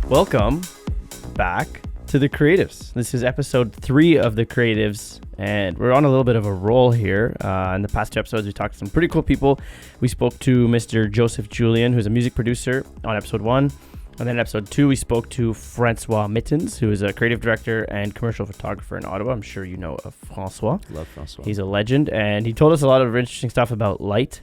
Welcome back to The Creatives. This is episode 3 of The Creatives, and we're on a little bit of a roll here. In the past 2 episodes, we talked to some pretty cool people. We spoke to Mr. Joseph Julian, who's a music producer, on episode 1. And then in episode 2, we spoke to Francois Mittens, who is a creative director and commercial photographer in Ottawa. I'm sure you know of Francois. Love Francois. He's a legend, and he told us a lot of interesting stuff about light.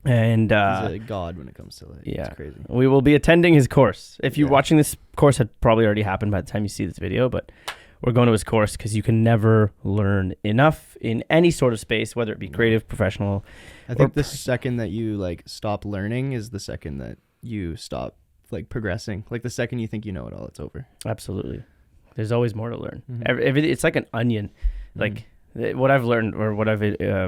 And he's a god when it comes to light. Yeah, it's crazy. We will be attending his course. If you're watching this course, had probably already happened by the time you see this video, but we're going to his course because you can never learn enough in any sort of space, whether it be creative, professional. I think the second that you stop learning is the second that you stop progressing. The second you think you know it all, it's over. Absolutely. There's always more to learn. It's like an onion. What I've learned or what I've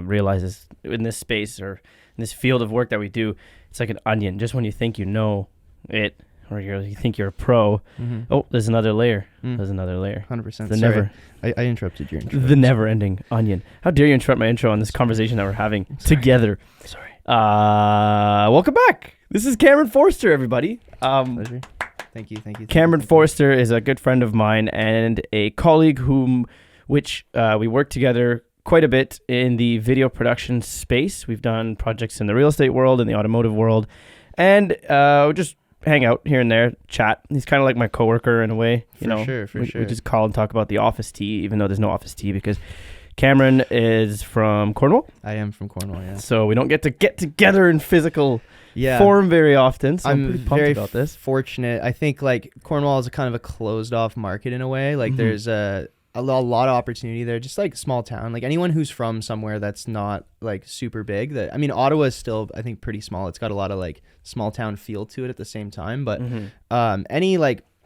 realized is in this space or in this field of work that we do, it's like an onion. Just when you think you know it or you think you're a pro, there's another layer. There's another layer. 100%. I interrupted your intro. The never-ending onion. How dare you interrupt my intro on this conversation that we're having together. Sorry. Welcome back. This is Cameron Forrester, everybody. Pleasure. Thank you. Cameron Forrester is a good friend of mine and a colleague which we work together quite a bit in the video production space. We've done projects in the real estate world, in the automotive world, and we just hang out here and there, chat. He's kind of like my coworker in a way. For sure. We just call and talk about the office tea, even though there's no office tea because Cameron is from Cornwall. I am from Cornwall, yeah. So we don't get together in physical form very often. So I'm pretty pumped about this. Fortunate. I think Cornwall is a kind of a closed off market in a way. There's a lot of opportunity there, just small town. Anyone who's from somewhere that's not super big. Ottawa is still, I think, pretty small. It's got a lot of small town feel to it at the same time. But any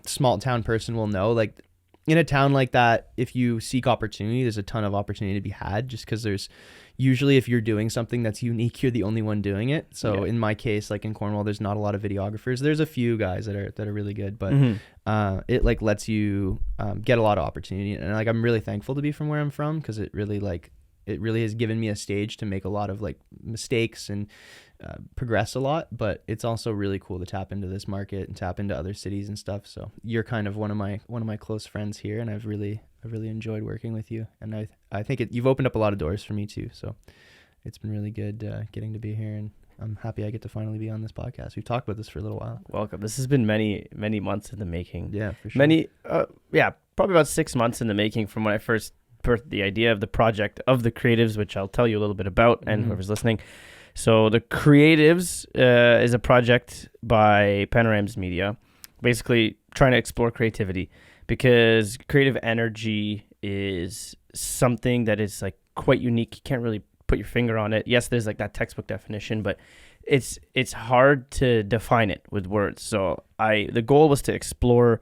small town person will know in a town like that, if you seek opportunity, there's a ton of opportunity to be had. Just because there's usually, if you're doing something that's unique, you're the only one doing it. So in my case, in Cornwall, there's not a lot of videographers. There's a few guys that are really good, but it lets you get a lot of opportunity. And I'm really thankful to be from where I'm from because it really has given me a stage to make a lot of mistakes and progress a lot. But it's also really cool to tap into this market and tap into other cities and stuff. So you're kind of one of my close friends here, and I've really enjoyed working with you. And I think you've opened up a lot of doors for me too. So it's been really good getting to be here, and I'm happy I get to finally be on this podcast. We've talked about this for a little while. Welcome. This has been many months in the making. Yeah, for sure. Probably about 6 months in the making from when I first birthed the idea of the project of The Creatives, which I'll tell you a little bit about and whoever's listening. So The Creatives is a project by Panorams Media, basically trying to explore creativity, because creative energy is something that is quite unique. You can't really put your finger on it. Yes, there's that textbook definition, but it's hard to define it with words. So the goal was to explore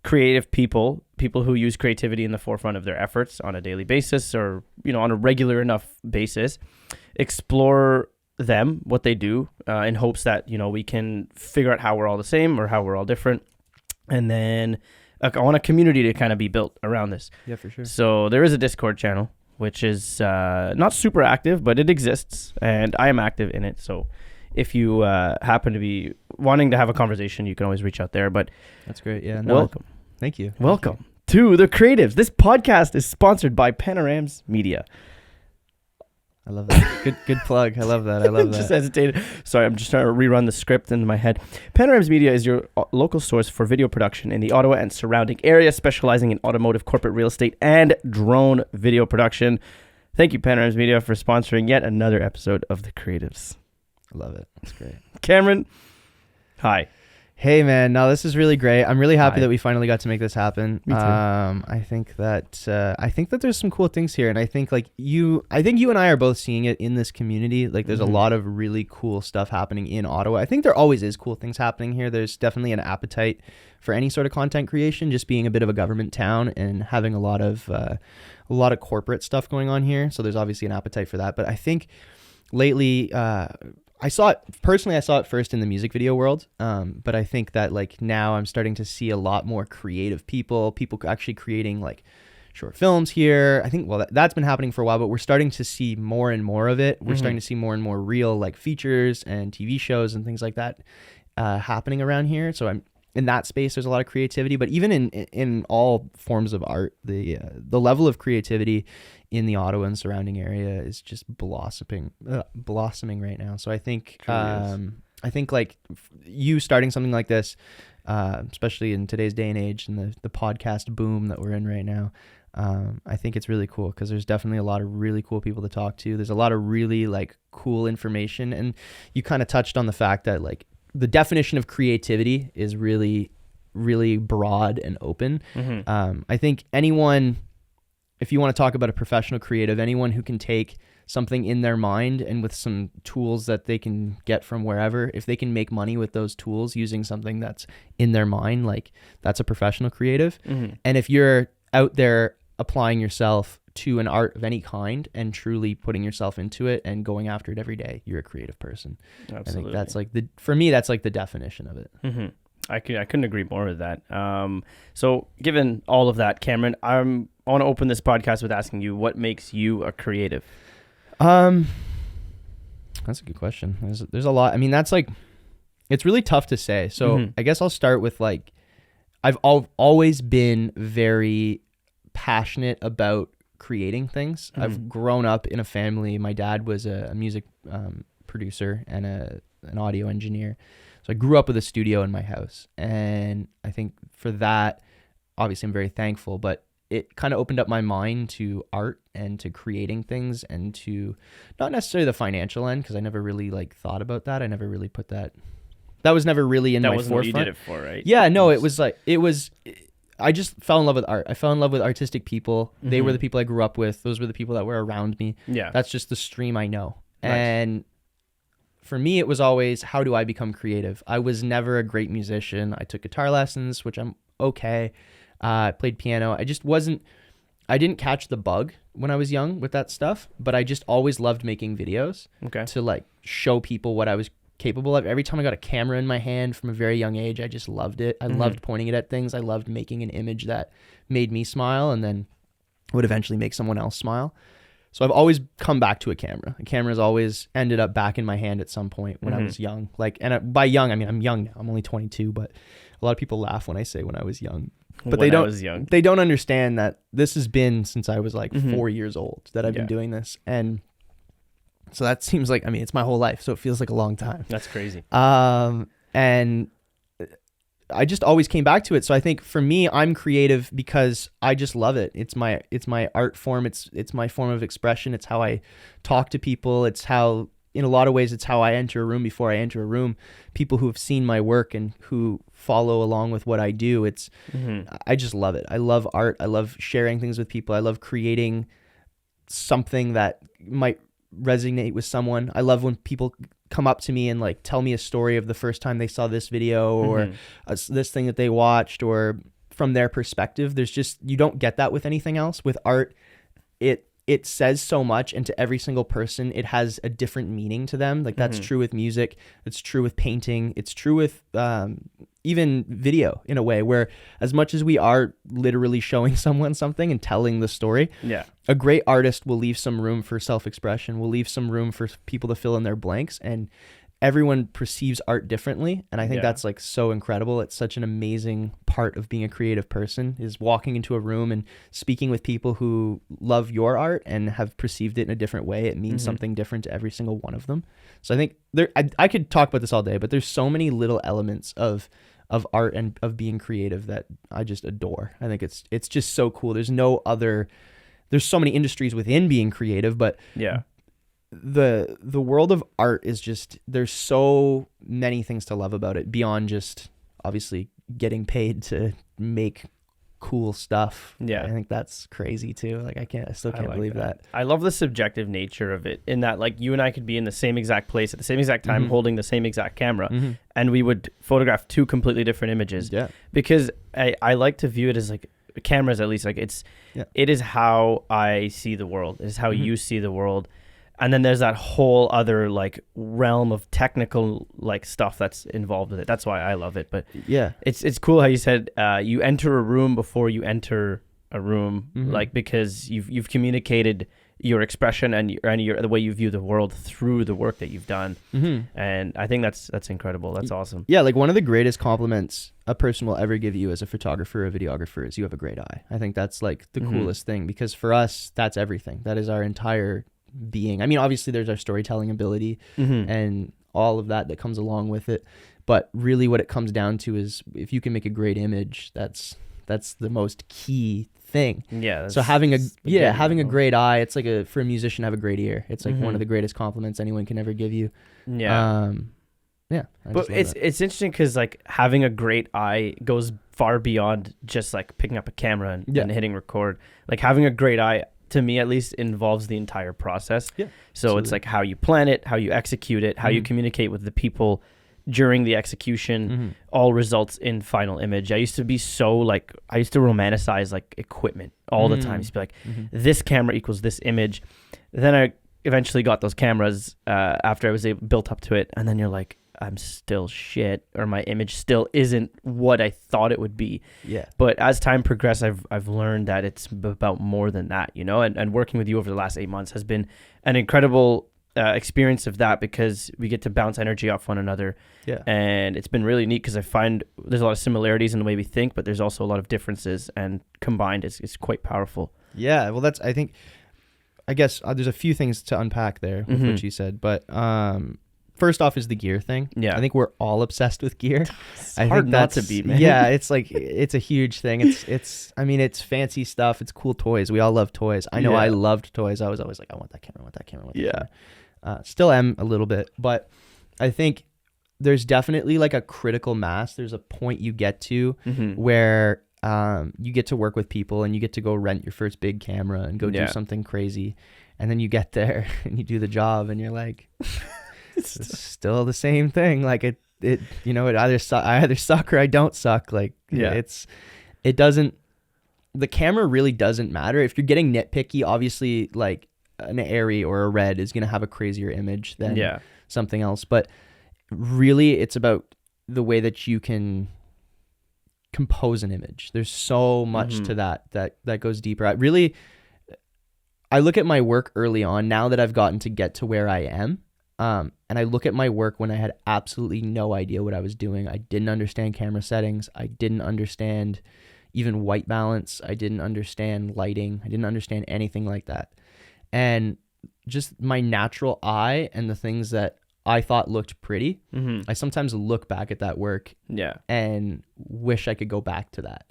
creative people who use creativity in the forefront of their efforts on a daily basis or on a regular enough basis, explore them, what they do, in hopes that we can figure out how we're all the same or how we're all different. And then I want a community to kind of be built around this. Yeah, for sure. So there is a Discord channel, which is not super active, but it exists, and I am active in it. So if you happen to be wanting to have a conversation, you can always reach out there. But that's great. Yeah. Welcome. Thank you. Welcome to The Creatives. This podcast is sponsored by Panorams Media. I love that. Good plug. I love that. Just hesitated. Sorry, I'm just trying to rerun the script in my head. Panorams Media is your local source for video production in the Ottawa and surrounding area, specializing in automotive, corporate real estate, and drone video production. Thank you, Panorams Media, for sponsoring yet another episode of The Creatives. I love it. That's great. Cameron, hi. Hey man, no, this is really great. I'm really happy that we finally got to make this happen. Me too. I think that there's some cool things here, and I think you and I are both seeing it in this community. There's a lot of really cool stuff happening in Ottawa. I think there always is cool things happening here. There's definitely an appetite for any sort of content creation, just being a bit of a government town and having a lot of corporate stuff going on here. So there's obviously an appetite for that. But I think lately, I saw it first in the music video world, but I think that now I'm starting to see a lot more creative people actually creating short films here. I think, that's been happening for a while, but we're starting to see more and more of it. We're starting to see more and more real features and TV shows and things like that happening around here. So in that space, there's a lot of creativity, but even in all forms of art, the level of creativity in the Ottawa and surrounding area is just blossoming right now. So I think, like you starting something like this, especially in today's day and age and the podcast boom that we're in right now, I think it's really cool because there's definitely a lot of really cool people to talk to. There's a lot of really like cool information, and you kind of touched on the fact that like the definition of creativity is really, really broad and open. I think anyone, if you want to talk about a professional creative, anyone who can take something in their mind and with some tools that they can get from wherever, if they can make money with those tools using something that's in their mind, like that's a professional creative. And if you're out there applying yourself to an art of any kind and truly putting yourself into it and going after it every day, you're a creative person. Absolutely. I think that's like for me, that's like the definition of it. I couldn't agree more with that. So given all of that, Cameron, I want to open this podcast with asking you, what makes you a creative? That's a good question. There's a lot. I mean, that's like, it's really tough to say. So I guess I'll start with like, I've always been very passionate about creating things. I've grown up in a family. My dad was a music producer and an audio engineer. So I grew up with a studio in my house. And I think for that, obviously I'm very thankful, but it kind of opened up my mind to art and to creating things and to not necessarily the financial end, because I never really like thought about that. I never really put that was never really in my forefront. That wasn't what you did it for, right? Yeah, no, I just fell in love with art. I fell in love with artistic people. They were the people I grew up with. Those were the people that were around me. Yeah. That's just the stream I know. Nice. And for me, it was always, how do I become creative? I was never a great musician. I took guitar lessons, which I'm okay. I played piano. I didn't catch the bug when I was young with that stuff, but I just always loved making videos to like show people what I was capable of. Every time I got a camera in my hand from a very young age, I just loved it. I loved pointing it at things. I loved making an image that made me smile and then would eventually make someone else smile. So I've always come back to a camera. A camera's always ended up back in my hand at some point when I was young. Like, and by young, I mean, I'm young now. I'm only 22, but a lot of people laugh when I say when I was young. But they don't understand that this has been since I was like 4 years old that I've been doing this. And so that seems like, I mean, it's my whole life. So it feels like a long time. That's crazy. And I just always came back to it. So I think for me, I'm creative because I just love it. It's my art form. It's my form of expression. It's how I talk to people. It's how, in a lot of ways, it's how I enter a room before I enter a room. People who have seen my work and who follow along with what I do. I just love it. I love art. I love sharing things with people. I love creating something that might resonate with someone. I love when people come up to me and like tell me a story of the first time they saw this video or this thing that they watched, or from their perspective. There's just, you don't get that with anything else. With art, it says so much, and to every single person it has a different meaning to them. Like that's true with music, it's true with painting, it's true with even video in a way, where as much as we are literally showing someone something and telling the story, a great artist will leave some room for self-expression, will leave some room for people to fill in their blanks, and everyone perceives art differently. And I think that's like so incredible. It's such an amazing part of being a creative person, is walking into a room and speaking with people who love your art and have perceived it in a different way. It means something different to every single one of them. So I think I could talk about this all day, but there's so many little elements of art and of being creative that I just adore. I think it's just so cool. There's so many industries within being creative, but the world of art is just, there's so many things to love about it beyond just obviously getting paid to make cool stuff. I think that's crazy too. Like I still can't believe that. I love the subjective nature of it, in that like you and I could be in the same exact place at the same exact time holding the same exact camera and we would photograph two completely different images. Because I like to view it as like, cameras at least, like it is how I see the world. It is how you see the world. And then there's that whole other like realm of technical like stuff that's involved with it. That's why I love it. But it's cool how you said you enter a room before you enter a room, like because you've communicated your expression and the way you view the world through the work that you've done. And I think that's incredible. That's awesome. Yeah, like one of the greatest compliments a person will ever give you as a photographer or videographer is you have a great eye. I think that's like the coolest thing, because for us, that's everything. That is our entire being. I mean, obviously there's our storytelling ability and all of that comes along with it. But really what it comes down to is if you can make a great image, that's the most key thing. Yeah. So having a great eye, it's like for a musician to have a great ear. It's like one of the greatest compliments anyone can ever give you. Yeah. Yeah. But it's interesting because like having a great eye goes far beyond just like picking up a camera and hitting record. Like having a great eye, to me at least, involves the entire process. Yeah. So absolutely. It's like how you plan it, how you execute it, how you communicate with the people during the execution, all results in final image. I used to romanticize like equipment all the time. I used to be like, this camera equals this image. Then I eventually got those cameras after I was built up to it. And then you're like, I'm still shit, or my image still isn't what I thought it would be. Yeah. But as time progressed, I've learned that it's about more than that, you know, and working with you over the last 8 months has been an incredible experience of that, because we get to bounce energy off one another. Yeah. And it's been really neat because I find there's a lot of similarities in the way we think, but there's also a lot of differences, and combined it's quite powerful. Yeah. Well, I guess there's a few things to unpack there with what you said, but first off is the gear thing. Yeah. I think we're all obsessed with gear. It's hard not to be, man. Yeah. It's like, it's a huge thing. It's fancy stuff. It's cool toys. We all love toys. I know I loved toys. I was always like, I want that camera, I want that camera, I want that camera. Still am a little bit, but I think there's definitely like a critical mass. There's a point you get to where you get to work with people and you get to go rent your first big camera and go do something crazy. And then you get there and you do the job and you're like, it's still the same thing. Like it you know, I either suck or I don't suck. Like it doesn't, the camera really doesn't matter. If you're getting nitpicky, obviously like an Airy or a Red is going to have a crazier image than something else. But really it's about the way that you can compose an image. There's so much to that goes deeper. I look at my work early on now that I've gotten to get to where I am. And I look at my work when I had absolutely no idea what I was doing. I didn't understand camera settings. I didn't understand even white balance. I didn't understand lighting. I didn't understand anything like that. And just my natural eye and the things that I thought looked pretty, I sometimes look back at that work and wish I could go back to that,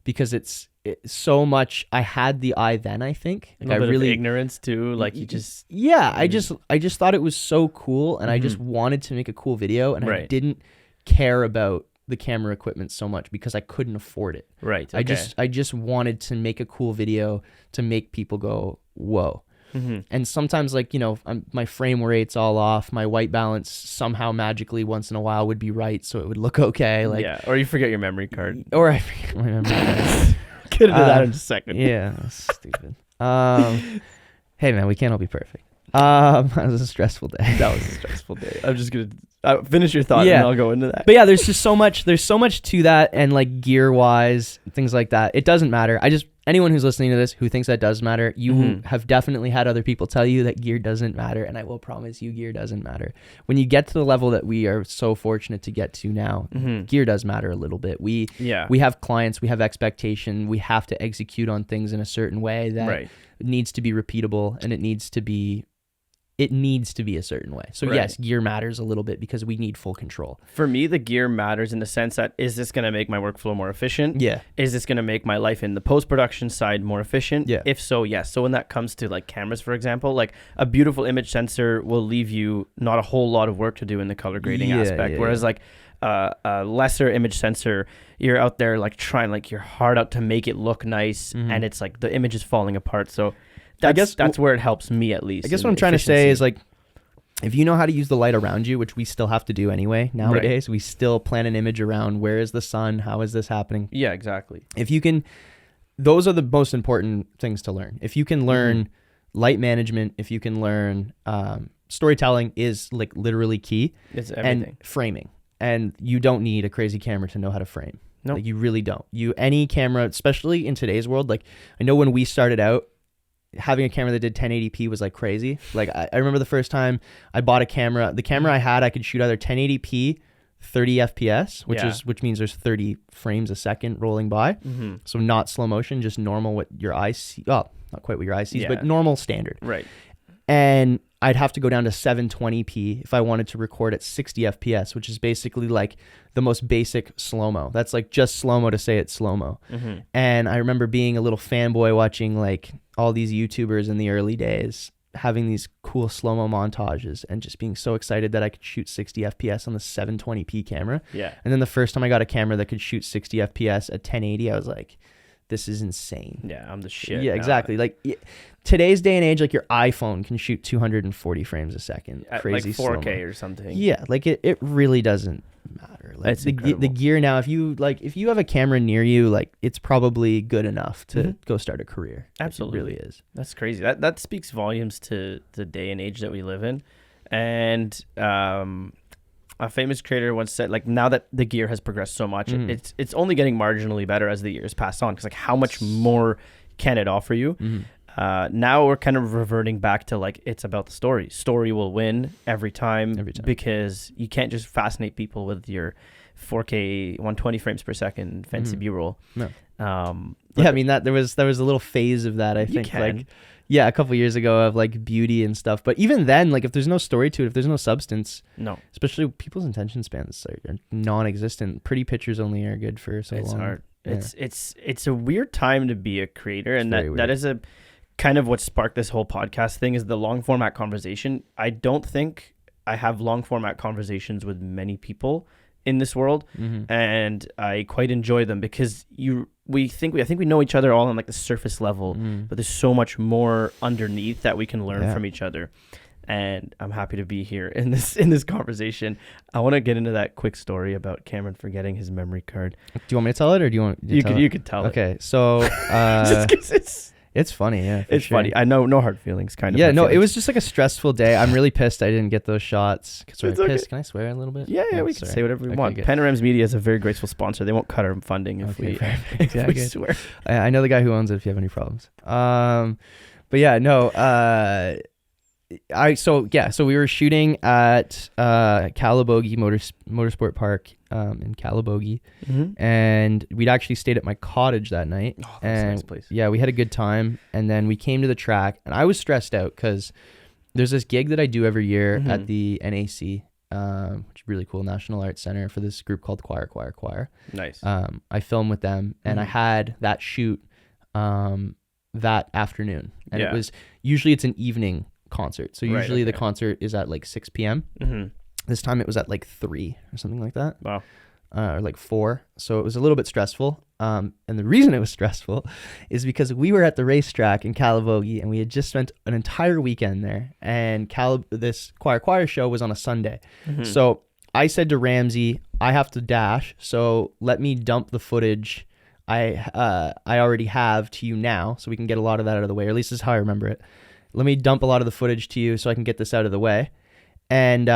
because it's so much. I had the eye then, I think. Like, a bit of ignorance too, like you just... Yeah, I just thought it was so cool, and I just wanted to make a cool video, and I didn't care about the camera equipment so much because I couldn't afford it. Right. Okay. I just wanted to make a cool video to make people go, whoa. And sometimes, like, you know, my frame rate's all off. My white balance somehow magically once in a while would be right, so it would look okay. Like, or you forget your memory card. Or I forget my memory card. Get into that in a second. Yeah, that's stupid. Hey man, we can't all be perfect. That was a stressful day. I'm just gonna finish your thought and I'll go into that. But yeah, there's so much to that, and like gear wise, things like that. It doesn't matter. Anyone who's listening to this who thinks that does matter, you have definitely had other people tell you that gear doesn't matter, and I will promise you gear doesn't matter. When you get to the level that we are so fortunate to get to now, gear does matter a little bit. We have clients, we have expectation, we have to execute on things in a certain way that needs to be repeatable, and it needs to be a certain way. So yes, gear matters a little bit because we need full control. For me, the gear matters in the sense that, is this going to make my workflow more efficient? Yeah. Is this going to make my life in the post-production side more efficient? Yeah. If so, yes. So when that comes to like cameras, for example, like a beautiful image sensor will leave you not a whole lot of work to do in the color grading aspect. Whereas like a lesser image sensor, you're out there like trying like your heart out to make it look nice, and it's like the image is falling apart. So I guess that's where it helps me, at least. I guess what I'm trying to say is, like, if you know how to use the light around you, which we still have to do anyway nowadays, we still plan an image around where is the sun, how is this happening? Yeah, exactly. If you can, those are the most important things to learn. If you can learn light management, if you can learn storytelling is like literally key. It's everything. And framing. And you don't need a crazy camera to know how to frame. No, like, you really don't. Any camera, especially in today's world, like I know when we started out, having a camera that did 1080p was like crazy. Like I remember the first time I bought a camera. The camera I had, I could shoot either 1080p, 30 FPS, which means there's 30 frames a second rolling by. So not slow motion, just normal what your eyes see. Well, not quite what your eyes sees, but normal standard. Right. And I'd have to go down to 720p if I wanted to record at 60 FPS, which is basically like the most basic slow-mo. That's like just slow-mo to say it's slow-mo. And I remember being a little fanboy watching like all these YouTubers in the early days having these cool slow-mo montages and just being so excited that I could shoot 60 FPS on the 720p camera. Yeah. And then the first time I got a camera that could shoot 60 FPS at 1080, I was like, this is insane. Yeah, I'm the shit. Yeah, exactly. Like today's day and age, like your iPhone can shoot 240 frames a second. At crazy like 4K slow-mo. Or something. Yeah, like it really doesn't matter. Like That's the gear now, if you have a camera near you, like it's probably good enough to go start a career. Absolutely. It really is. That's crazy. That speaks volumes to the day and age that we live in. And a famous creator once said, like, now that the gear has progressed so much, it's only getting marginally better as the years pass on. Because like, how much more can it offer you? Now we're kind of reverting back to like, it's about the story. Story will win every time because you can't just fascinate people with your 4K 120 frames per second fancy B-roll. No. I mean that there was a little phase of that, I think, like a couple years ago of like beauty and stuff. But even then, like if there's no story to it, if there's no substance, especially people's attention spans are non-existent. Pretty pictures only are good for so long. It's hard. Yeah. It's a weird time to be a creator, and that is a kind of what sparked this whole podcast thing, is the long format conversation. I don't think I have long format conversations with many people in this world, and I quite enjoy them because I think we know each other all on like the surface level, but there's so much more underneath that we can learn from each other. And I'm happy to be here in this conversation. I want to get into that quick story about Cameron forgetting his memory card. Do you want me to tell it, or do you want you could tell it? Okay, so just 'cause it's funny, yeah. It's funny. I know, no hard feelings, kind of. Yeah, no, it was just like a stressful day. I'm really pissed I didn't get those shots. Sorry, okay. Pissed. Can I swear a little bit? Yeah, we can say whatever we want. Panorams Media is a very graceful sponsor. They won't cut our funding if we swear. I know the guy who owns it if you have any problems. But yeah, no. So we were shooting at Calabogie Motorsport Park in Calabogie, and we'd actually stayed at my cottage that night. Oh, that's a nice place. Yeah, we had a good time, and then we came to the track, and I was stressed out because there's this gig that I do every year at the NAC, which is really cool, National Arts Center, for this group called Choir. Nice. I film with them, and I had that shoot that afternoon, and it was usually it's an evening concert, so usually the concert is at like 6 p.m. This time it was at like 3 or something like that. Wow. Or like 4, so it was a little bit stressful, and the reason it was stressful is because we were at the racetrack in Calabogie, and we had just spent an entire weekend there, and this choir show was on a Sunday. So I said to Ramzi, I have to dash, so let me dump the footage I already have to you now, so we can get a lot of that out of the way, or at least this is how I remember it. Let me dump a lot of the footage to you so I can get this out of the way. And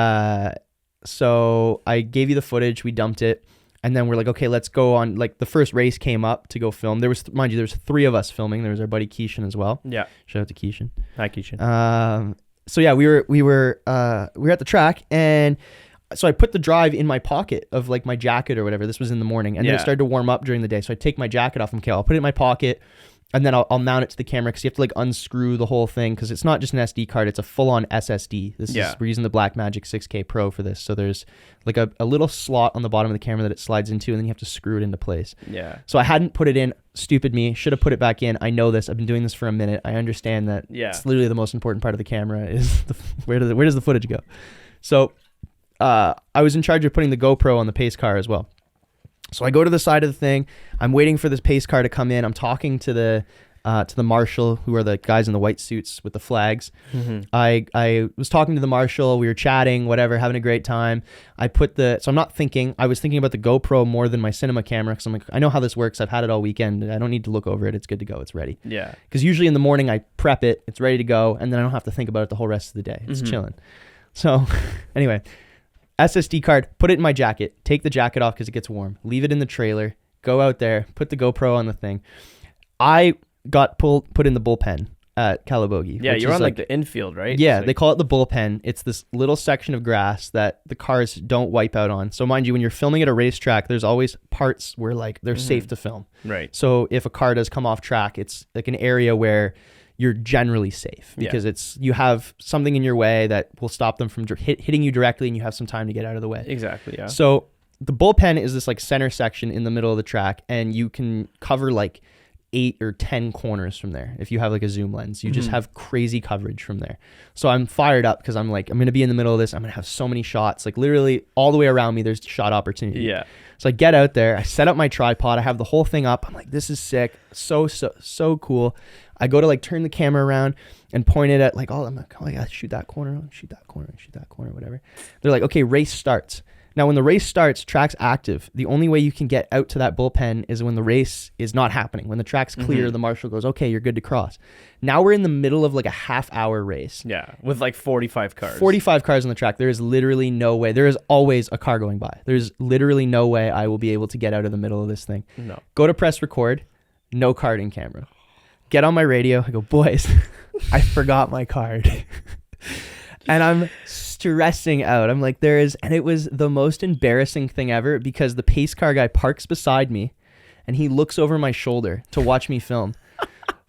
so I gave you the footage, we dumped it, and then we're like, okay, let's go on. Like the first race came up to go film. There was, mind you, there was 3 of us filming. There was our buddy Keishan as well. Yeah. Shout out to Keishan. Hi, Keishan. So yeah, we were at the track, and so I put the drive in my pocket of like my jacket or whatever. This was in the morning, and then it started to warm up during the day. So I take my jacket off. Okay, I'll put it in my pocket. And then I'll mount it to the camera because you have to like unscrew the whole thing because it's not just an SD card, it's a full-on SSD. We're using the Blackmagic 6K Pro for this. So there's like a little slot on the bottom of the camera that it slides into, and then you have to screw it into place. Yeah. So I hadn't put it in. Stupid me. Should have put it back in. I know this. I've been doing this for a minute. I understand that it's literally the most important part of the camera is where does the footage go? So I was in charge of putting the GoPro on the pace car as well. So I go to the side of the thing. I'm waiting for this pace car to come in. I'm talking to the marshal, who are the guys in the white suits with the flags. I was talking to the marshal. We were chatting, whatever, having a great time. So I'm not thinking. I was thinking about the GoPro more than my cinema camera because I'm like, I know how this works. I've had it all weekend. I don't need to look over it. It's good to go. It's ready. Yeah. Because usually in the morning I prep it. It's ready to go, and then I don't have to think about it the whole rest of the day. It's chilling. So anyway. SSD card, put it in my jacket, take the jacket off because it gets warm, leave it in the trailer, go out there, put the GoPro on the thing. I got put in the bullpen at Calabogie. Yeah, which you're is on like the infield, right? Yeah, It's they call it the bullpen. It's this little section of grass that the cars don't wipe out on. So mind you, when you're filming at a racetrack, there's always parts where like they're safe to film. right. So if a car does come off track, it's like an area where you're generally safe because you have something in your way that will stop them from hitting you directly, and you have some time to get out of the way. Exactly. Yeah. So the bullpen is this like center section in the middle of the track, and you can cover like 8 or 10 corners from there. If you have like a zoom lens, you just have crazy coverage from there. So I'm fired up because I'm like, I'm going to be in the middle of this. I'm going to have so many shots, like literally all the way around me. There's shot opportunity. Yeah. So I get out there, I set up my tripod. I have the whole thing up. I'm like, this is sick. So cool. I go to like turn the camera around and point it at like, I'm like, oh yeah, shoot that corner, shoot that corner, whatever. They're like, okay, race starts. Now, when the race starts, track's active. The only way you can get out to that bullpen is when the race is not happening. When the track's clear, the marshal goes, okay, you're good to cross. Now we're in the middle of like a half-hour race. Yeah, with like 45 cars. 45 cars on the track. There is literally no way. There is always a car going by. There's literally no way I will be able to get out of the middle of this thing. No. Go to press record, no card in camera. Get on my radio. I go, boys, I forgot my card. And I'm stressing out. I'm like, and it was the most embarrassing thing ever because the pace car guy parks beside me and he looks over my shoulder to watch me film.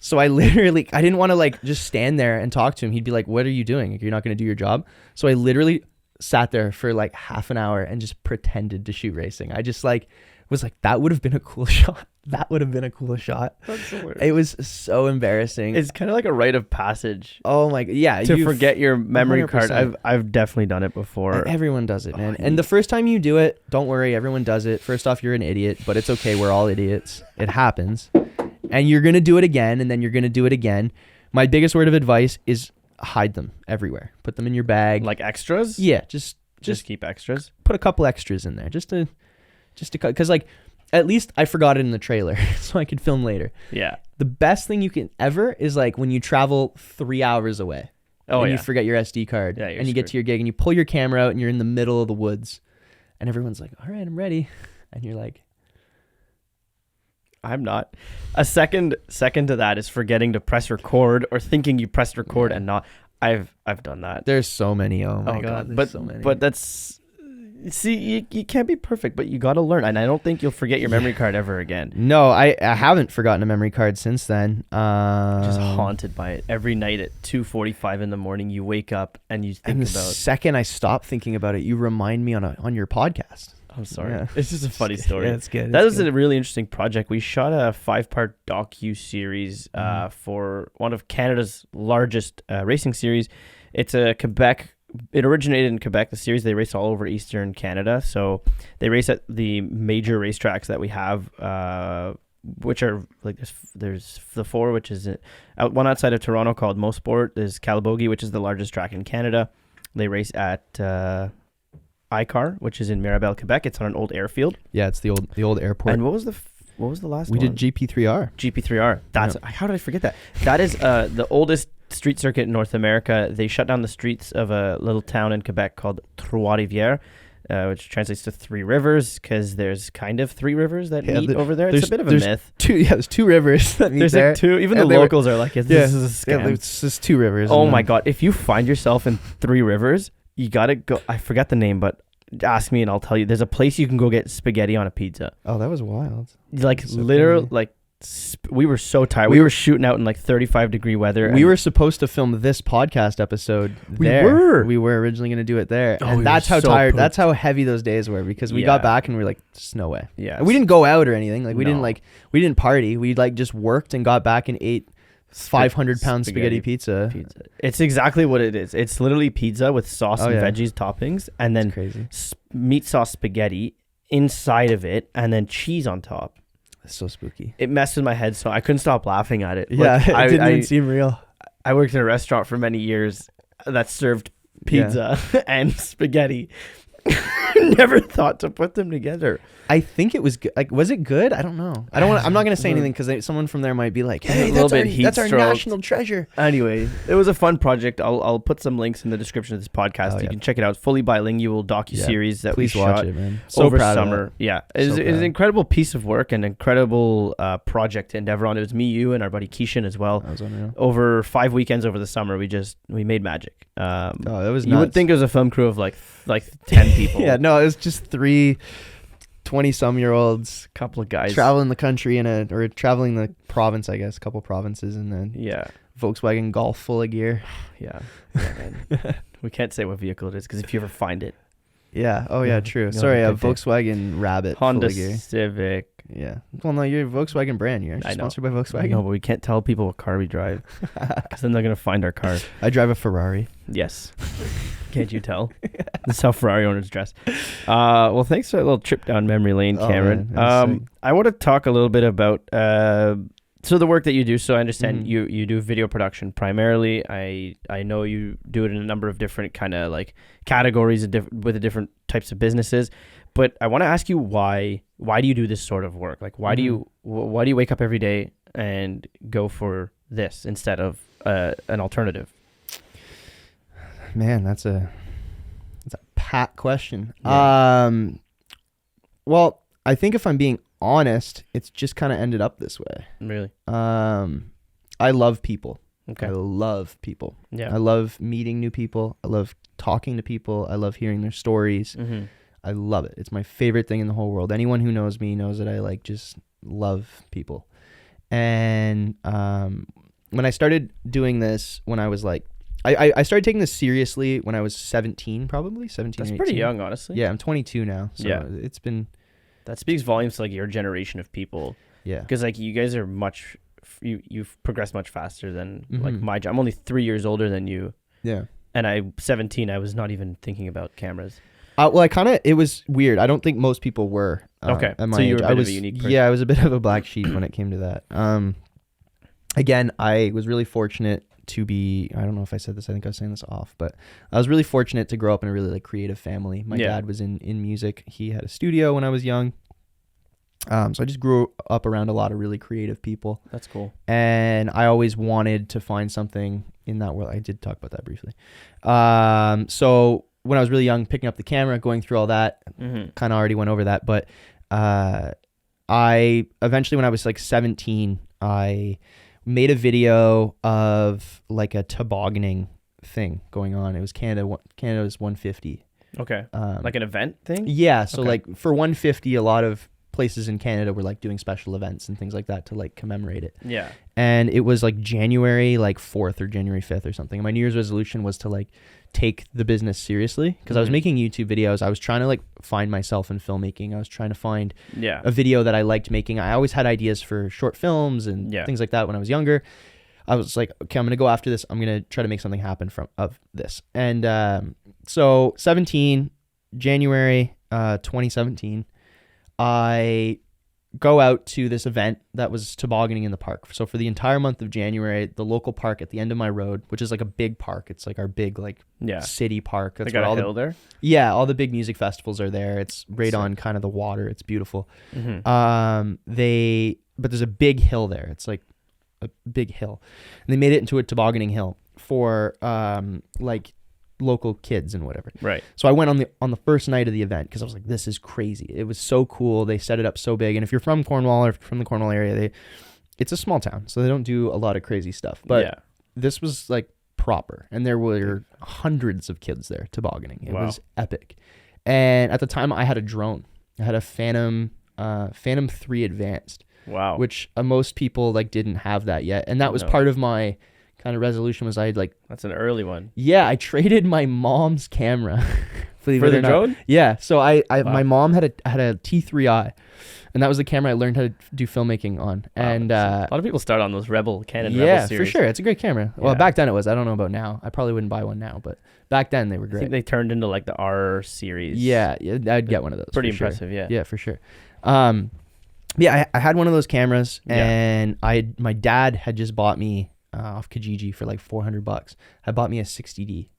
So I didn't want to like just stand there and talk to him. He'd be like, what are you doing? Like, you're not going to do your job. So I literally sat there for like half an hour and just pretended to shoot racing. I just like was like, that would have been a cool shot. That would have been a cool shot. That's so weird. It was so embarrassing. It's kind of like a rite of passage. Oh my god, yeah. To forget your memory 100%. card. I've definitely done it before. And everyone does it, man. And the first time you do it, don't worry, everyone does it. First off, you're an idiot, but it's okay. We're all idiots. It happens. And you're going to do it again, and then you're going to do it again. My biggest word of advice is hide them everywhere. Put them in your bag. Like extras? Yeah, just keep extras. Put a couple extras in there just to because like at least I forgot it in the trailer so I could film later. Yeah. The best thing you can ever is like when you travel 3 hours away. And you forget your SD card. Yeah, and you get to your gig and you pull your camera out and you're in the middle of the woods and everyone's like, all right, I'm ready. And you're like, I'm not. A second to that is forgetting to press record or thinking you pressed record and not. I've done that. There's so many. Oh my God. There's so many. But that's, see, you can't be perfect, but you got to learn. And I don't think you'll forget your memory card ever again. No, I haven't forgotten a memory card since then. Just haunted by it. Every night at 2:45 in the morning, you wake up and you think about. The second I stop thinking about it, you remind me on your podcast. I'm sorry. Yeah. It's just a funny story. Yeah, it's good. That was a really interesting project. We shot a 5-part docu-series for one of Canada's largest racing series. It's a Quebec. It originated in Quebec, the series. They race all over Eastern Canada. So they race at the major racetracks that we have, which are like there's the 4, which is one outside of Toronto called Mosport. There's Calabogie, which is the largest track in Canada. They race at ICAR, which is in Mirabel, Quebec. It's on an old airfield. Yeah, it's the old airport. And what was the last we one? did GP3R. GP3R. That's how did I forget that? That is the oldest street circuit in North America. They shut down the streets of a little town in Quebec called Trois-Rivières, which translates to 3 rivers, because there's kind of 3 rivers that meet over there. It's a bit of a myth. There's 2 rivers that meet there's there. Like 2. Even the locals are like, this is a scam. Yeah, it's just 2 rivers. Oh my God. If you find yourself in 3 rivers, you got to go. I forget the name, but ask me and I'll tell you. There's a place you can go get spaghetti on a pizza. Oh, that was wild. Like literally, like we were so tired. We were shooting out in like 35-degree weather. We were supposed to film this podcast episode there. We were originally going to do it there. Oh, and that's how tired, pooped. That's how heavy those days were, because we got back and we were like, there's no way. Yeah. And we didn't go out or anything. Like we didn't party. We like just worked and got back and ate 500-pound spaghetti pizza. It's exactly what it is. It's literally pizza with sauce and veggies toppings, and then meat sauce spaghetti inside of it, and then cheese on top. That's so spooky. It messed with my head, so I couldn't stop laughing at it. Yeah, like, it didn't even seem real. I worked in a restaurant for many years that served pizza and spaghetti, Never thought to put them together. I think it was good. Like, was it good? I don't know. I'm not gonna say anything because someone from there might be like, "Hey, that's our national treasure." Anyway, it was a fun project. I'll put some links in the description of this podcast. You can check it out. Fully bilingual docu-series that we shot. Watch it, man. Over summer. Yeah, it was an incredible piece of work, an incredible project to endeavor on. It was me, you, and our buddy Keishan as well. That was unreal. Over 5 weekends over the summer, we made magic. That was nuts. You would think it was a film crew of like 10 people. Yeah, no, it was just 3 20-some-year-olds, couple of guys traveling the country or traveling the province, I guess, a couple provinces, and then Volkswagen Golf full of gear. Yeah, man. We can't say what vehicle it is because if you ever find it. Yeah. Oh yeah, true. Sorry, a Volkswagen Rabbit. Honda full of gear. Civic. Yeah. Well, no, you're a Volkswagen brand. You're sponsored by Volkswagen. No, but we can't tell people what car we drive because then they're gonna find our car. I drive a Ferrari. Yes. Can't you tell? This is how Ferrari owners dress. Well, thanks for a little trip down memory lane, Cameron. Man, I want to talk a little bit about so the work that you do. So I understand you do video production primarily. I know you do it in a number of different kind of like categories with the different types of businesses. But I want to ask you why do you do this sort of work? Like why do you wake up every day and go for this instead of an alternative? Man, that's a pat question. Yeah. Well, I think if I'm being honest, it's just kind of ended up this way. Really? I love people. Okay. I love people. Yeah. I love meeting new people. I love talking to people. I love hearing their stories. Mm-hmm. I love it. It's my favorite thing in the whole world. Anyone who knows me knows that I just love people. And when I started doing this, when I was like, I started taking this seriously when I was 17, probably 17. That's 18. pretty young, honestly. Yeah, I'm 22 now. So it's been. That speaks volumes to like your generation of people. Yeah. Because like you guys are you've progressed much faster than like my job. I'm only 3 years older than you. Yeah. And I'm 17. I was not even thinking about cameras. Well, it was weird. I don't think most people were. Okay. At my so you age. were a bit of a unique person. Yeah, I was a bit of a black sheep when it came to that. Again, I was really fortunate to be, I don't know if I said this, I think I was saying this off, but I was really fortunate to grow up in a really like creative family. My dad was in music. He had a studio when I was young. So I just grew up around a lot of really creative people. That's cool. And I always wanted to find something in that world. I did talk about that briefly. So when I was really young, picking up the camera, going through all that, kind of already went over that. But I eventually, when I was like 17, I made a video of like a tobogganing thing going on. It was Canada's 150. Okay. Like an event thing? Yeah. So like for 150, a lot of places in Canada were like doing special events and things like that to like commemorate it. Yeah. And it was like January like 4th or January 5th or something. And my New Year's resolution was to like take the business seriously because I was making YouTube videos. I was trying to like find myself in filmmaking. I was trying to find a video that I liked making. I always had ideas for short films and things like that when I was younger. I was like, okay, I'm going to go after this. I'm going to try to make something happen of this. And so 17, January 2017, I go out to this event that was tobogganing in the park. So for the entire month of January, the local park at the end of my road, which is like a big park. It's like our big like city park. That's got a hill there? Yeah, all the big music festivals are there. It's right on kind of the water. It's beautiful. But there's a big hill there. It's like a big hill. And they made it into a tobogganing hill for like local kids and whatever. Right. So I went on the first night of the event because I was like, this is crazy. It was so cool. They set it up so big. And if you're from Cornwall or from the Cornwall area, it's a small town, so they don't do a lot of crazy stuff. But this was like proper, and there were hundreds of kids there tobogganing. It was epic. And at the time, I had a drone. I had a Phantom 3 Advanced. Wow. Which most people like didn't have that yet, and that was part of my kind of resolution. Was I'd like, that's an early one. Yeah, I traded my mom's camera for the drone. Yeah, so my mom had a T3i, and that was the camera I learned how to do filmmaking on. Wow, and a lot of people start on those Canon Rebel series. Yeah, for sure, it's a great camera. Well, back then it was. I don't know about now. I probably wouldn't buy one now, but back then they were great. I think they turned into like the R series. Yeah, I'd get one of those. Pretty impressive. Sure. Yeah, for sure. Yeah, I had one of those cameras, and my dad had just bought me off Kijiji for like $400. I bought me a 60D,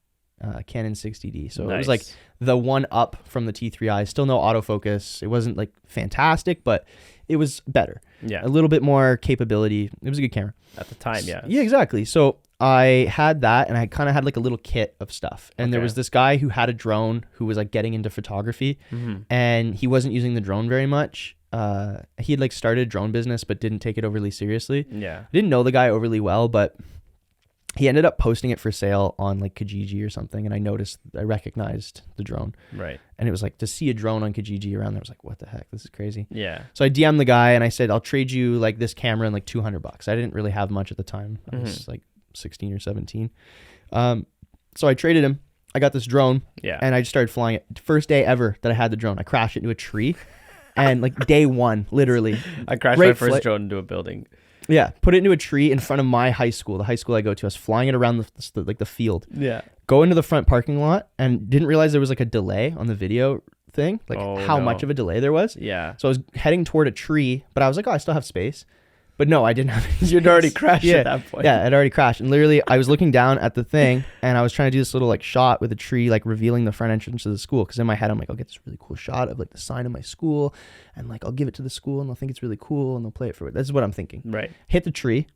Canon 60D. So it Nice. was like the one up from the T3i. Still no autofocus. It wasn't like fantastic, but it was better. Yeah. A little bit more capability. It was a good camera. At the time, yeah. Yeah, exactly. So I had that, and I kind of had like a little kit of stuff. And there Okay. was this guy who had a drone who was like getting into photography, and he wasn't using the drone very much. He had like started a drone business, but didn't take it overly seriously. Yeah. I didn't know the guy overly well, but he ended up posting it for sale on like Kijiji or something. And I recognized the drone, Right. and it was like to see a drone on Kijiji around there. I was like, what the heck? This is crazy. Yeah. So I DM'd the guy and I said, I'll trade you like this camera and like $200. I didn't really have much at the time. I was like 16 or 17. So I traded him. I got this drone, Yeah. and I just started flying it. First day ever that I had the drone, I crashed it into a tree. And like day one, literally. I crashed Great my first flight. drone into a building. Yeah, put it into a tree in front of my high school, the high school I go to. I was flying it around the field. Yeah. Go into the front parking lot and didn't realize there was like a delay on the video thing, like Oh, how no. much of a delay there was. Yeah. So I was heading toward a tree, but I was like, oh, I still have space. But no, I didn't have any You'd space. already crashed Yeah. at that point. Yeah, it already crashed. And literally, I was looking down at the thing, and I was trying to do this little like shot with a tree, like revealing the front entrance of the school. Because in my head, I'm like, I'll get this really cool shot of like the sign of my school, and like I'll give it to the school, and they'll think it's really cool, and they'll play it for it. This is what I'm thinking. Right. Hit the tree,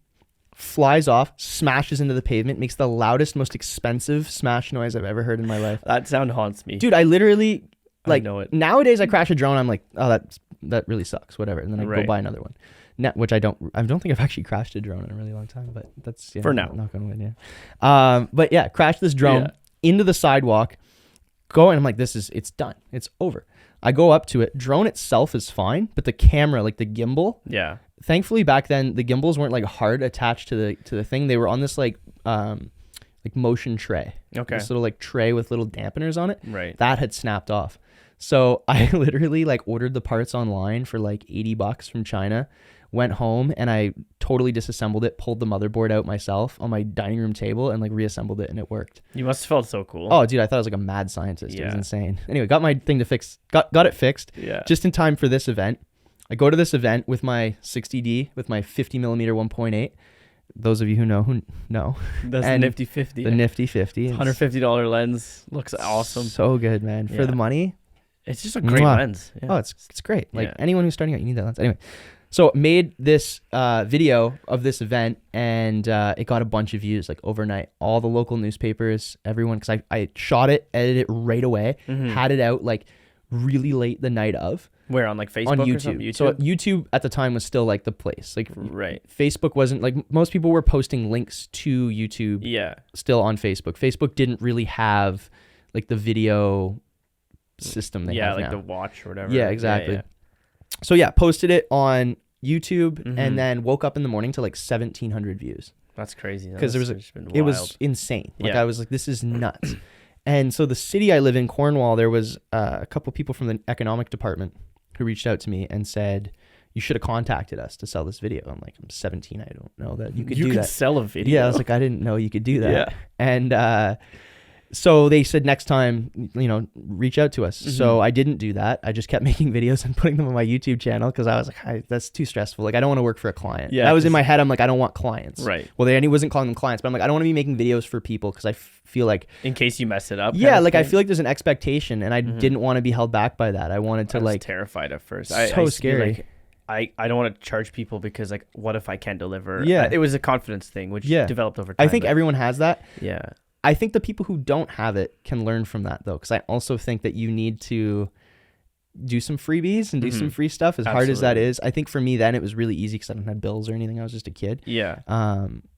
flies off, smashes into the pavement, makes the loudest, most expensive smash noise I've ever heard in my life. That sound haunts me. Dude, I literally like I know it. nowadays I crash a drone, I'm like, oh, that really sucks, whatever, and then I go Right. buy another one. Which I don't think I've actually crashed a drone in a really long time, but that's For now. not gonna win. Yeah. But yeah, crashed this drone Yeah. into the sidewalk. Go and I'm like, it's done. It's over. I go up to it. Drone itself is fine, but the camera, like the gimbal. Yeah. Thankfully, back then the gimbals weren't like hard attached to the thing. They were on this like motion tray. Okay. This little like tray with little dampeners on it. Right. That had snapped off. So I literally like ordered the parts online for like $80 from China. Went home and I totally disassembled it, pulled the motherboard out myself on my dining room table and like reassembled it, and it worked. You must have felt so cool. Oh, dude, I thought I was like a mad scientist. It was Yeah. insane. Anyway, got my thing to fix, got it fixed Yeah. just in time for this event. I go to this event with my 60D with my 50 millimeter 1.8. Those of you who know. That's the and nifty 50. The nifty 50. It's $150 lens looks awesome. So good, man. For Yeah. the money. It's just a great Mwah. lens. Yeah. Oh, it's great. Like Yeah. anyone who's starting out, you need that lens. Anyway, so made this video of this event, and it got a bunch of views like overnight. All the local newspapers, everyone, because I shot it, edited it right away, had it out like really late the night of. Where, on like Facebook On or YouTube. something? So YouTube at the time was still like the place. Like Right. Facebook wasn't like, most people were posting links to YouTube Yeah. still on Facebook. Facebook didn't really have like the video system they Yeah, have like now. the watch or whatever. Yeah, exactly. Yeah. So yeah, posted it on YouTube Mhm. and then woke up in the morning to like 1,700 views That's crazy. because That's just been it wild. was insane. Like Yeah. I was like, this is nuts. And so the city I live in, Cornwall, there was a couple people from the economic department who reached out to me and said, you should have contacted us to sell this video. I'm like, I'm 17. I don't know that you could do that. sell a video. Yeah, I was like, I didn't know you could do that. Yeah. And so they said next time, reach out to us. So I didn't do that. I just kept making videos and putting them on my YouTube channel because I was like, that's too stressful. Like, I don't want to work for a client. Yeah, That was in 'cause- my head. I'm like, I don't want clients. Right. Well, I wasn't calling them clients, but I'm like, I don't want to be making videos for people because I feel like, In case you mess it up. yeah, kind of like I thing. feel like there's an expectation and I didn't want to be held back by that. I wanted to I was like, terrified at first. so I used to be scary. like, I don't want to charge people because like, what if I can't deliver? Yeah. It was a confidence thing, which Yeah. developed over time. I think but everyone has that. Yeah. I think the people who don't have it can learn from that though, because I also think that you need to do some freebies and do some free stuff, as hard as that Absolutely. is. I think for me then it was really easy because I didn't have bills or anything. I was just a kid. Yeah.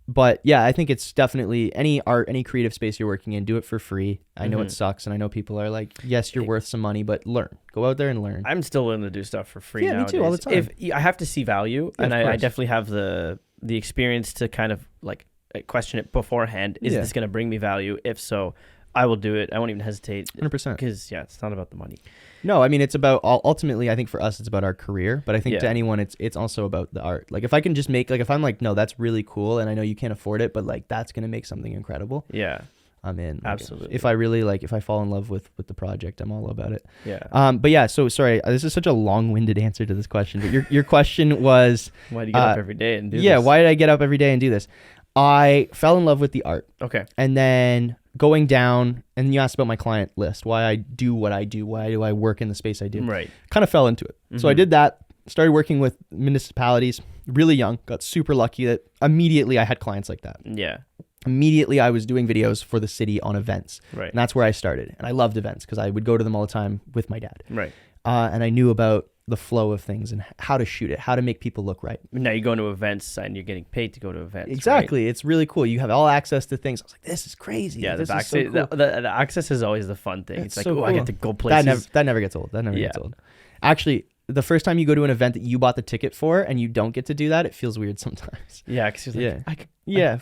But yeah, I think it's definitely any art, any creative space you're working in, do it for free. I know it sucks, and I know people are like, yes, you're worth some money, but learn. Go out there and learn. I'm still willing to do stuff for free Yeah, me nowadays. too, all the time. If I have to see value, Yeah, and of I course. definitely have the experience to kind of like question it beforehand. Is Yeah. this going to bring me value? If so, I will do it. I won't even hesitate 100%. because it's not about the money. No, I mean, it's about ultimately, I think for us, it's about our career, but I think to Yeah. anyone, it's also about the art. Like if I can just make, like if I'm like, no, that's really cool, and I know you can't afford it, but like that's gonna make something incredible. Yeah. I'm in. Like, Absolutely. If I really like, if I fall in love with the project, I'm all about it. Yeah. But yeah, so sorry, this is such a long-winded answer to this question, but your question was, Why do you get up every day and do yeah, this? why did I get up every day and do this? I fell in love with the art. Okay. And then going down, and you asked about my client list, why I do what I do, why do I work in the space I do. Right. Kind of fell into it. So I did that, started working with municipalities really young, got super lucky that immediately I had clients like that. Yeah. Immediately I was doing videos for the city on events. Right. And that's where I started. And I loved events because I would go to them all the time with my dad. Right. And I knew about the flow of things and how to shoot it, how to make people look right. Now you're going to events and you're getting paid to go to events. Exactly. Right? It's really cool. You have all access to things. I was like, this is crazy. Yeah, this the, is so cool. the access is always the fun thing. It's like, so oh, cool. I get to go places. That never gets old. That never gets old. Actually, the first time you go to an event that you bought the ticket for and you don't get to do that, it feels weird sometimes. Yeah, because you're like,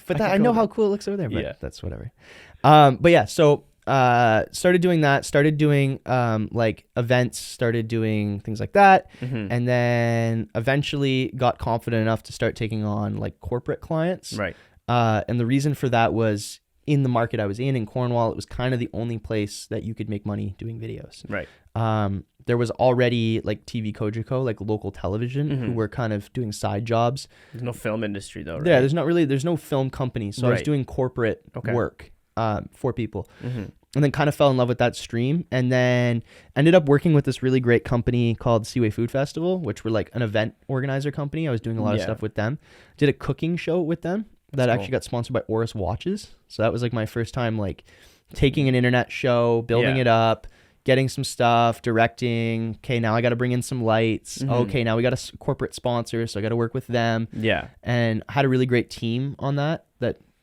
but I know how cool it looks over there, but yeah. that's whatever. But yeah, so started doing that, started doing like events, started doing things like that, and then eventually got confident enough to start taking on like corporate clients. Right. And the reason for that was in the market I was in Cornwall, it was kind of the only place that you could make money doing videos. Right. There was already like TV Kojiko, like local television, who were kind of doing side jobs. There's no film industry though, right? Yeah, there's no film company. So I was doing corporate work for people. And then kind of fell in love with that stream, and then ended up working with this really great company called Seaway Food Festival, which were like an event organizer company. I was doing a lot of stuff with them. Did a cooking show with them that actually got sponsored by Oris Watches. So that was like my first time like taking an internet show, building it up, getting some stuff, directing. Okay, now I got to bring in some lights. Okay, now we got a corporate sponsor, so I got to work with them. Yeah. And I had a really great team on that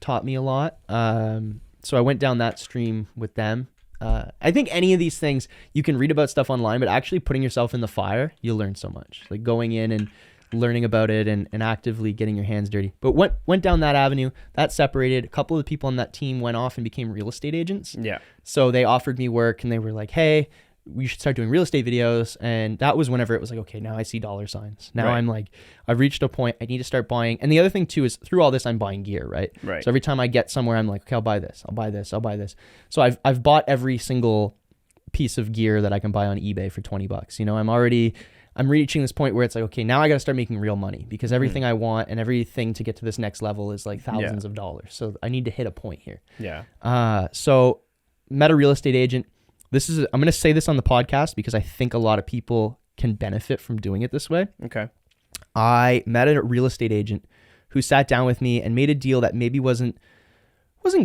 taught me a lot. So I went down that stream with them. I think any of these things, you can read about stuff online, but actually putting yourself in the fire, you'll learn so much. Like going in and learning about it and actively getting your hands dirty. But went down that avenue, that separated. A couple of the people on that team went off and became real estate agents. Yeah. So they offered me work and they were like, hey, we should start doing real estate videos. And that was whenever it was like, okay, now I see dollar signs. Now I'm like, I've reached a point, I need to start buying. And the other thing too is through all this, I'm buying gear, right? Right. So every time I get somewhere, I'm like, okay, I'll buy this, I'll buy this, I'll buy this. So I've bought every single piece of gear that I can buy on eBay for $20. You know, I'm reaching this point where it's like, okay, now I got to start making real money because everything I want and everything to get to this next level is like thousands of dollars. So I need to hit a point here. Yeah. So met a real estate agent. I'm going to say this on the podcast because I think a lot of people can benefit from doing it this way. Okay. I met a real estate agent who sat down with me and made a deal that maybe wasn't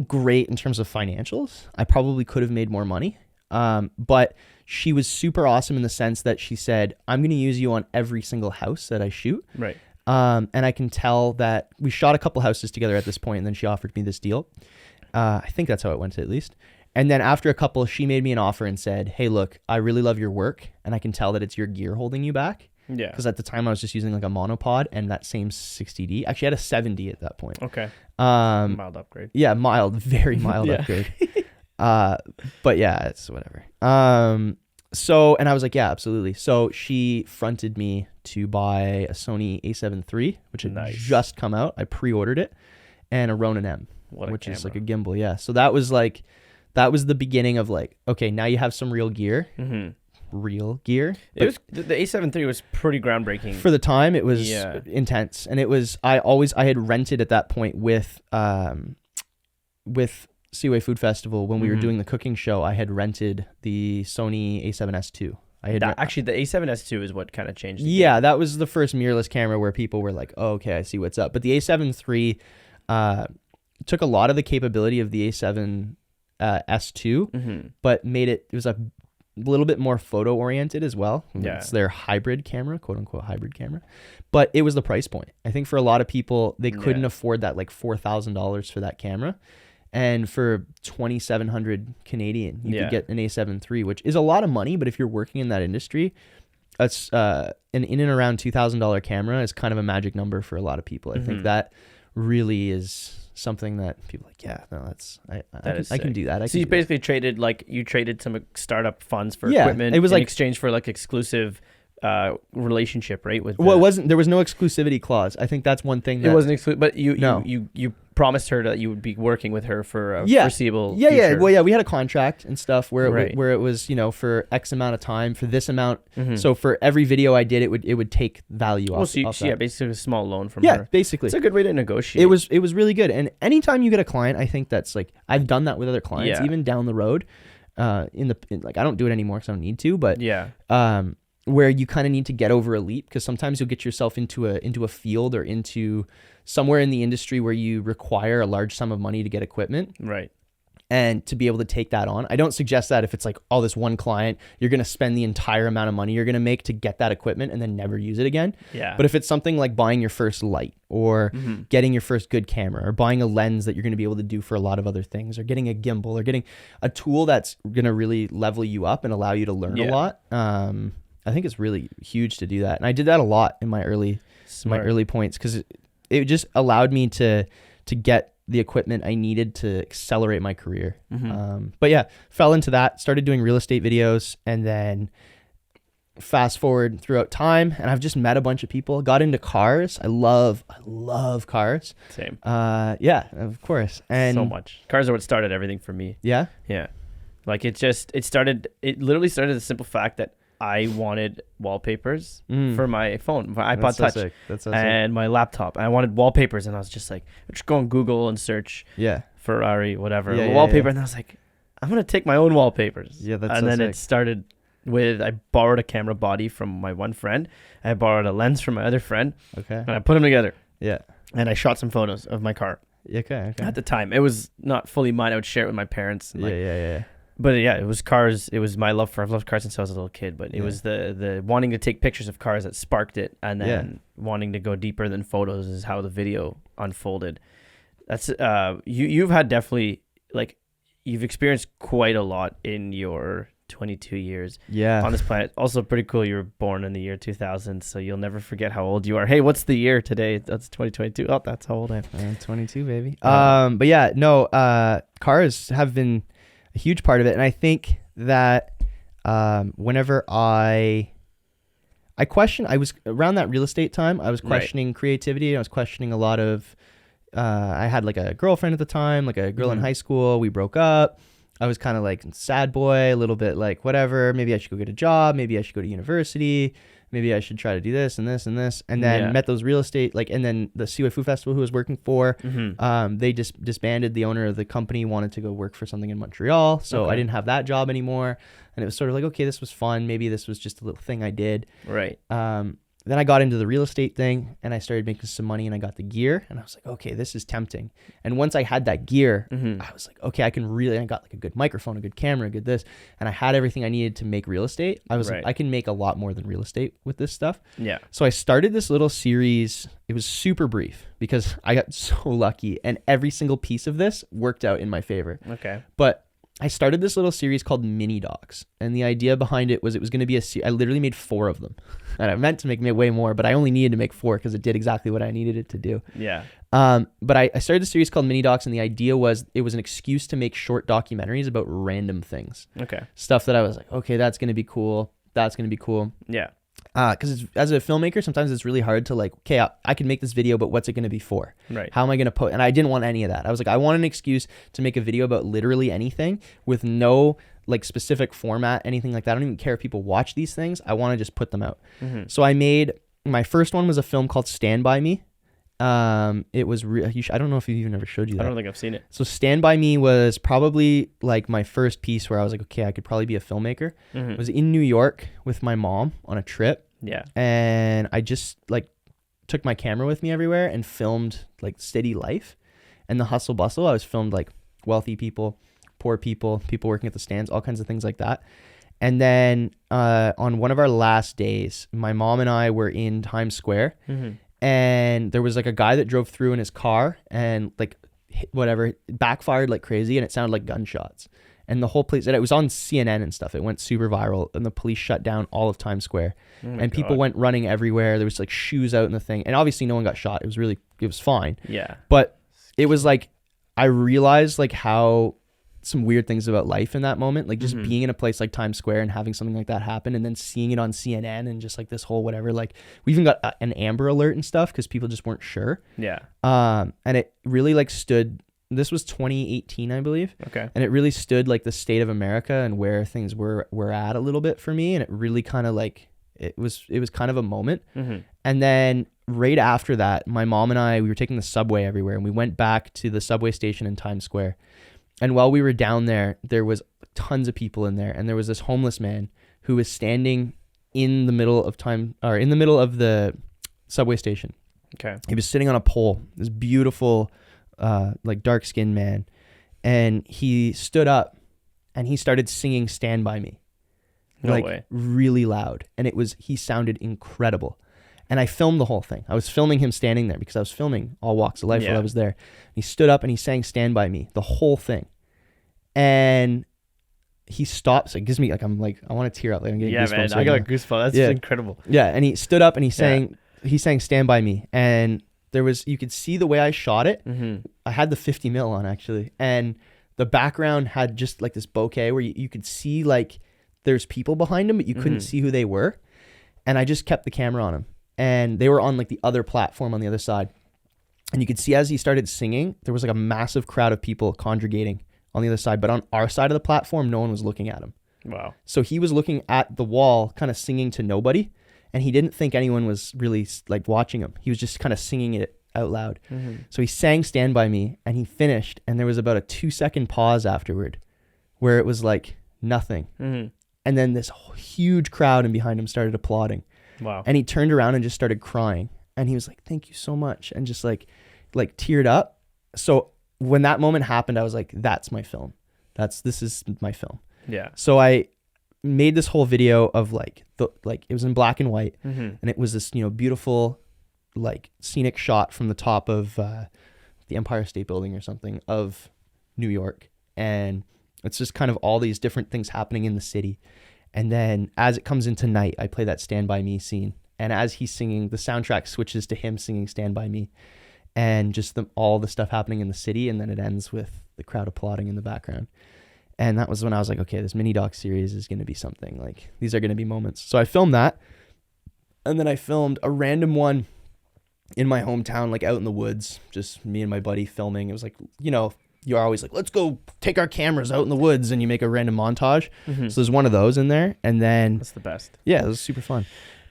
great in terms of financials. I probably could have made more money. But she was super awesome in the sense that she said, I'm going to use you on every single house that I shoot. Right. And I can tell that we shot a couple houses together at this point, and then she offered me this deal. I think that's how it went at least. And then after a couple, she made me an offer and said, hey, look, I really love your work, and I can tell that it's your gear holding you back. Yeah. Because at the time I was just using like a monopod and that same 60D. Actually, I had a 70 at that point. Okay. Mild upgrade. Yeah, very mild upgrade. But yeah, it's whatever. So, and I was like, yeah, absolutely. So she fronted me to buy a Sony A7 III, which had just come out. I pre-ordered it, and a Ronin M, which is like a gimbal. Yeah. So that was the beginning of like, okay, now you have some real gear. Real gear. It was the A7 III was pretty groundbreaking for the time. It was intense, and it was I had rented at that point with Seaway Food Festival when we were doing the cooking show. I had rented the Sony A7S II. Actually, the A7S II is what kind of changed. Yeah, that was the first mirrorless camera where people were like, "Oh, okay, I see what's up." But the A7 III took a lot of the capability of the A7 S2, but made it was a little bit more photo oriented as well. Yeah. It's their hybrid camera, quote unquote hybrid camera. But it was the price point. I think for a lot of people, they couldn't afford that like $4,000 for that camera. And for 2,700 Canadian, you could get an A7 III, which is a lot of money. But if you're working in that industry, that's an in and around $2,000 camera is kind of a magic number for a lot of people. I think that really is something that people are like, yeah, no, I can do that. So you basically traded some startup funds for equipment. It was in like exchange for like exclusive relationship, right? With Well, it wasn't. There was no exclusivity clause. I think that's one thing. That, it wasn't exclusive, but No. you promised her that you would be working with her for a Yeah. foreseeable Yeah, future. Well, yeah, we had a contract and stuff where Right. where it was, you know, for X amount of time for this amount. Mhm. So for every video I did, it would take value Well, off. so off yeah, that. basically a small loan from Yeah, her. basically. It's a good way to negotiate. It was really good. And anytime you get a client, I think that's like I've done that with other clients, Yeah. even down the road. Like I don't do it anymore because I don't need to, but Yeah. where you kind of need to get over a leap because sometimes you'll get yourself into a field or into somewhere in the industry where you require a large sum of money to get equipment. Right. And to be able to take that on. I don't suggest that if it's like, oh, this one client, you're going to spend the entire amount of money you're going to make to get that equipment and then never use it again. Yeah. But if it's something like buying your first light or getting your first good camera or buying a lens that you're going to be able to do for a lot of other things or getting a gimbal or getting a tool that's going to really level you up and allow you to learn a lot, I think it's really huge to do that. And I did that a lot in my early points because it just allowed me to get the equipment I needed to accelerate my career. But yeah, fell into that, started doing real estate videos, and then fast forward throughout time, and I've just met a bunch of people, got into cars. I love cars. Same. Yeah, of course. And So much. Cars are what started everything for me. yeah, Yeah. Like it literally started the simple fact that I wanted wallpapers for my phone, my iPod Touch, That's so and my laptop. I wanted wallpapers, and I was just like, just go on Google and search yeah. Ferrari, whatever, Yeah, wallpaper. yeah. And I was like, I'm going to take my own wallpapers. Yeah, that's And so then sick. it started with, I borrowed a camera body from my one friend. I borrowed a lens from my other friend, Okay. and I put them together. Yeah. And I shot some photos of my car. Okay. At the time. It was not fully mine. I would share it with my parents. And Yeah. But yeah, it was cars. It was my love for. I've loved cars since I was a little kid. But it Yeah. was the wanting to take pictures of cars that sparked it, and then wanting to go deeper than photos is how the video unfolded. That's you've had definitely like you've experienced quite a lot in your 22 years Yeah. on this planet. Also pretty cool. You were born in the year 2000, so you'll never forget how old you are. Hey, what's the year today? That's 2022. Oh, that's how old I am. I'm 22, baby. But yeah, no, cars have been a huge part of it. And I think that whenever I was around that real estate time, I was questioning creativity. I was questioning a lot of, I had like a girlfriend at the time, like a girl in high school. We broke up. I was kind of like sad boy, a little bit like whatever. Maybe I should go get a job. Maybe I should go to university. Maybe I should try to do this and this and this. And then met those real estate, and then the Seaway Food Festival who I was working for, they just disbanded. The owner of the company wanted to go work for something in Montreal. So I didn't have that job anymore. And it was sort of like, okay, this was fun. Maybe this was just a little thing I did. Right. Then I got into the real estate thing and I started making some money and I got the gear and I was like, okay, this is tempting. And once I had that gear, I was like, okay, I got like a good microphone, a good camera, a good this. And I had everything I needed to make real estate. I was like, I can make a lot more than real estate with this stuff. Yeah. So I started this little series. It was super brief because I got so lucky and every single piece of this worked out in my favor. Okay. But I started this little series called Mini Docs, and the idea behind it was going to be I literally made 4 of them, and I meant to make way more, but I only needed to make 4 because it did exactly what I needed it to do. Yeah. But I started the series called Mini Docs, and the idea was it was an excuse to make short documentaries about random things. Okay. Stuff that I was like, okay, that's going to be cool. That's going to be cool. Yeah. Because as a filmmaker, sometimes it's really hard to like, okay, I can make this video, but what's it going to be for? Right. How am I going to post? And I didn't want any of that. I was like, I want an excuse to make a video about literally anything with no like specific format, anything like that. I don't even care if people watch these things. I want to just put them out. So I made, my first one was a film called Stand By Me. It was, I don't know if you've ever showed you that. I don't think I've seen it. So Stand By Me was probably like my first piece where I was like, okay, I could probably be a filmmaker. I was in New York with my mom on a trip. Yeah. And I just like took my camera with me everywhere and filmed like city life and the hustle bustle. I was filmed like wealthy people, poor people working at the stands, all kinds of things like that. And then on one of our last days, my mom and I were in Times Square and there was like a guy that drove through in his car and like backfired like crazy and it sounded like gunshots. And the whole place, and it was on CNN and stuff. It went super viral and the police shut down all of Times Square and people went running everywhere. There was like shoes out in the thing. And obviously no one got shot. It was fine. Yeah. But it was like, I realized like how some weird things about life in that moment, like just being in a place like Times Square and having something like that happen, and then seeing it on CNN and just like this whole whatever. Like we even got an Amber Alert and stuff because people just weren't sure. Yeah. And it really like stood. This was 2018, I believe. Okay. And it really stood like the state of America and where things were at a little bit for me, and it really kind of like it was kind of a moment. And then right after that, my mom and we were taking the subway everywhere, and we went back to the subway station in Times Square. And while we were down there, there was tons of people in there, and there was this homeless man who was standing in the middle of the subway station. Okay. He was sitting on a pole, this beautiful, like dark-skinned man, and he stood up and he started singing "Stand By Me." No like way. really loud, and he sounded incredible. And I filmed the whole thing. I was filming him standing there because I was filming all walks of life while I was there. And he stood up and he sang "Stand By Me," the whole thing. And he stops. It gives me like, I want to tear up. Like I'm getting goosebumps. Man, right I got a now. goosebump. That's incredible. Yeah. And he stood up and he sang "Stand By Me." And you could see the way I shot it. I had the 50 mil on actually. And the background had just like this bokeh where you could see like there's people behind him, but you couldn't see who they were. And I just kept the camera on him. And they were on like the other platform on the other side. And you could see as he started singing, there was like a massive crowd of people congregating on the other side. But on our side of the platform, no one was looking at him. Wow. So he was looking at the wall, kind of singing to nobody. And he didn't think anyone was really like watching him. He was just kind of singing it out loud. So he sang "Stand By Me," and he finished. And there was about a 2-second pause afterward where it was like nothing. And then this huge crowd and behind him started applauding. Wow. And he turned around and just started crying. And he was like, "Thank you so much." And just like teared up. So when that moment happened, I was like, that's my film. This is my film. Yeah. So I made this whole video of like it was in black and white. And it was this, beautiful like scenic shot from the top of the Empire State Building or something of New York. And it's just kind of all these different things happening in the city. And then as it comes into night, I play that "Stand By Me" scene. And as he's singing, the soundtrack switches to him singing "Stand By Me," and just all the stuff happening in the city. And then it ends with the crowd applauding in the background. And that was when I was like, okay, this mini doc series is going to be something. Like these are going to be moments. So I filmed that. And then I filmed a random one in my hometown, like out in the woods, just me and my buddy filming. It was like, you're always like, let's go take our cameras out in the woods, and you make a random montage. So there's one of those in there. And then that's the best. Yeah, it was super fun.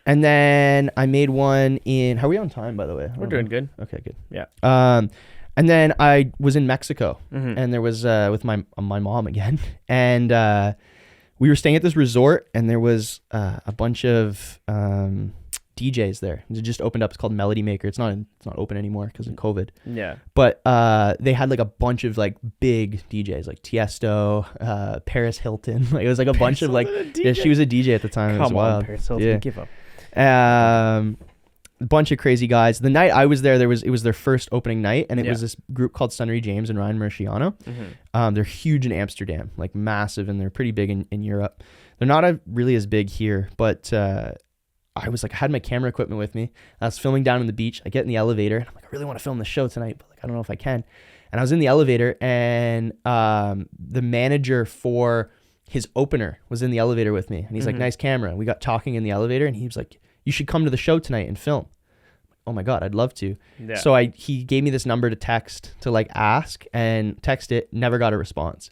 And then I made one how are we on time, by the way? We're doing good. Okay, good. Yeah. And then I was in Mexico, and there was with my mom again, and we were staying at this resort, and there was a bunch of DJs there. It just opened up. It's called Melody Maker. It's not open anymore because of COVID. Yeah. But they had like a bunch of like big DJs, like Tiesto, Paris Hilton. Like it was like a bunch of like she was a DJ at the time. Come it was wild. on, Paris Hilton, give up. A bunch of crazy guys. The night I was there, it was their first opening night, and it was this group called Sunnery James and Ryan Marciano. They're huge in Amsterdam, like massive, and they're pretty big in Europe. They're not really as big here, but I was like, I had my camera equipment with me. I was filming down on the beach. I get in the elevator, and I'm like, I really want to film the show tonight, but like I don't know if I can. And I was in the elevator, and the manager for his opener was in the elevator with me, and he's like, nice camera. We got talking in the elevator, and he was like, you should come to the show tonight and film. Oh my God, I'd love to. Yeah. So he gave me this number to text to like ask, and text it, never got a response.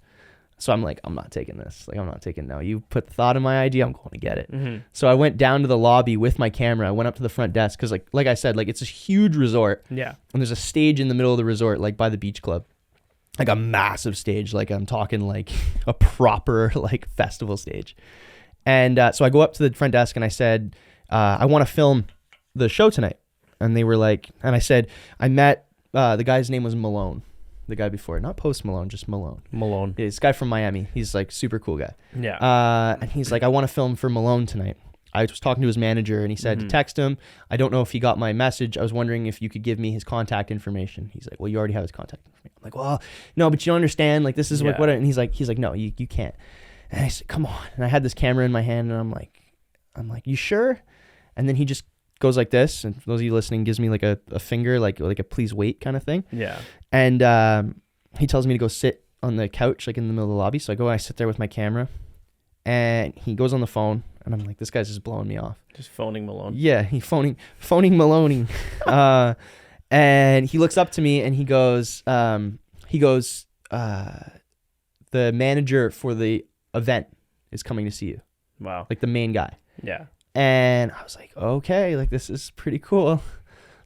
So I'm like, I'm not taking this. Like, I'm not taking no. You put thought in my idea, I'm going to get it. So I went down to the lobby with my camera. I went up to the front desk because like I said, like it's a huge resort. Yeah. And there's a stage in the middle of the resort, like by the beach club. Like a massive stage. Like I'm talking like a proper like festival stage. And so I go up to the front desk and I said, I want to film the show tonight. And they were like, and I said, I met, the guy's name was Malone. The guy before, not Post Malone, just Malone. Malone. Yeah, this guy from Miami. He's like super cool guy. Yeah. And he's like, I want to film for Malone tonight. I was talking to his manager and he said to text him. I don't know if he got my message. I was wondering if you could give me his contact information. He's like, well, you already have his contact information. I'm like, well, no, but you don't understand. Like, this is like what, and he's like, no, you can't. And I said, come on. And I had this camera in my hand and I'm like, you sure? And then he just goes like this, and for those of you listening, gives me like a finger, like a please wait kind of thing. Yeah. And he tells me to go sit on the couch, like in the middle of the lobby. So I sit there with my camera, and he goes on the phone, and I'm like, this guy's just blowing me off. Just phoning Malone. Yeah, phoning Maloney. And he looks up to me and he goes, the manager for the event is coming to see you. Wow. Like the main guy. Yeah. And I was like, okay, like this is pretty cool.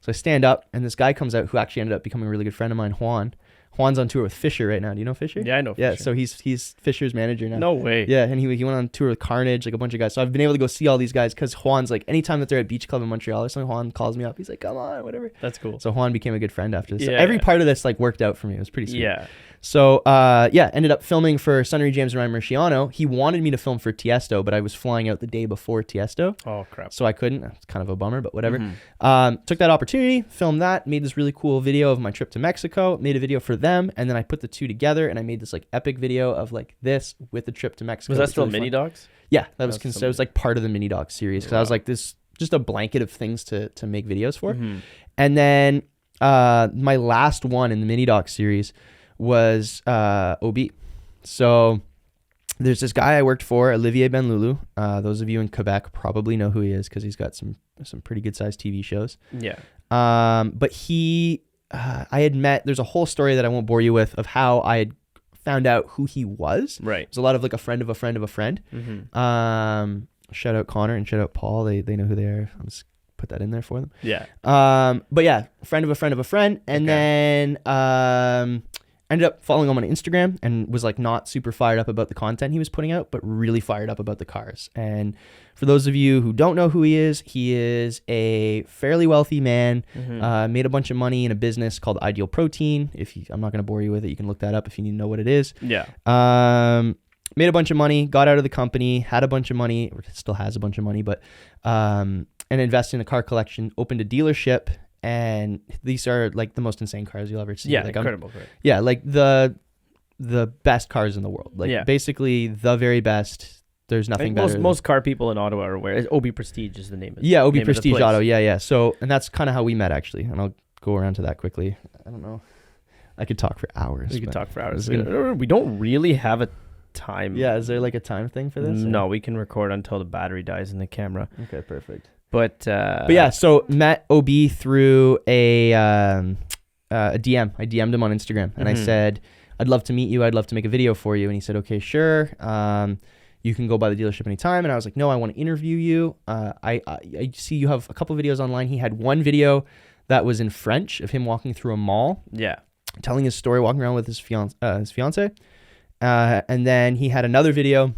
So I stand up, and this guy comes out who actually ended up becoming a really good friend of mine, Juan. Juan's on tour with Fisher right now. Do you know Fisher? Yeah, I know Fisher. Yeah, so he's Fisher's manager now. No way. Yeah, and he went on tour with Carnage, like a bunch of guys. So I've been able to go see all these guys because Juan's like, anytime that they're at Beach Club in Montreal or something, Juan calls me up. He's like, come on, whatever. That's cool. So Juan became a good friend after this. Yeah, So every part of this like worked out for me. It was pretty sweet. Yeah. So ended up filming for Sunny James and Ryan Marciano. He wanted me to film for Tiesto, but I was flying out the day before Tiesto. Oh crap. So I couldn't. It's kind of a bummer, but whatever. Mm-hmm. Took that opportunity, filmed that, made this really cool video of my trip to Mexico, made a video for them, and then I put the two together and I made this like epic video of like this with the trip to Mexico. Was that still really mini fun. docs? Yeah, that was it was like part of the mini doc series because I was like this just a blanket of things to make videos for. Mm-hmm. And then my last one in the mini doc series was OB. So there's this guy I worked for, Olivier Benloulou. Those of you in Quebec probably know who he is because he's got some pretty good sized TV shows. Yeah. But I had met, there's a whole story that I won't bore you with of how I had found out who he was. Right. There's a lot of like a friend of a friend of a friend. Mm-hmm. Shout out Connor and shout out Paul. They know who they are. I'm just put that in there for them. Yeah. But yeah, friend of a friend of a friend. And then ended up following him on Instagram and was like not super fired up about the content he was putting out, but really fired up about the cars. And for those of you who don't know who he is a fairly wealthy man, made a bunch of money in a business called Ideal Protein. I'm not going to bore you with it. You can look that up if you need to know what it is. Yeah. Made a bunch of money, got out of the company, had a bunch of money, or still has a bunch of money, but and invested in a car collection, opened a dealership. And these are like the most insane cars you'll ever see. Yeah, like incredible. Right? Yeah, like the best cars in the world. Like basically the very best. There's nothing better. Most car people in Ottawa are aware. OB Prestige is the name. OB Prestige Auto. Yeah. So, and that's kind of how we met actually. And I'll go around to that quickly. I don't know. I could talk for hours. We could talk for hours. We don't really have a time. Yeah, is there like a time thing for this? No, we can record until the battery dies in the camera. Okay, perfect. But yeah, so met OB through a DM. I DM'd him on Instagram and I said, I'd love to meet you. I'd love to make a video for you. And he said, okay, sure. You can go by the dealership anytime. And I was like, no, I want to interview you. I see you have a couple videos online. He had one video that was in French of him walking through a mall. Yeah. Telling his story, walking around with his fiance. And then he had another video.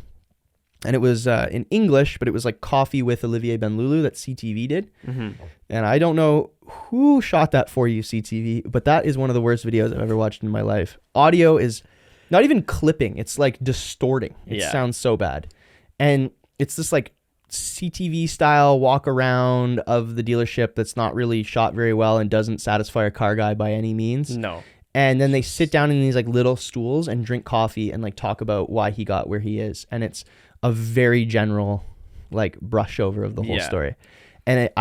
And it was in English, but it was like Coffee with Olivier Benloulou that CTV did. Mm-hmm. And I don't know who shot that for you, CTV, but that is one of the worst videos I've ever watched in my life. Audio is not even clipping. It's like distorting. It sounds so bad. And it's this like CTV style walk around of the dealership that's not really shot very well and doesn't satisfy a car guy by any means. No. And then they sit down in these like little stools and drink coffee and like talk about why he got where he is. And it's a very general like brush over of the whole story. And it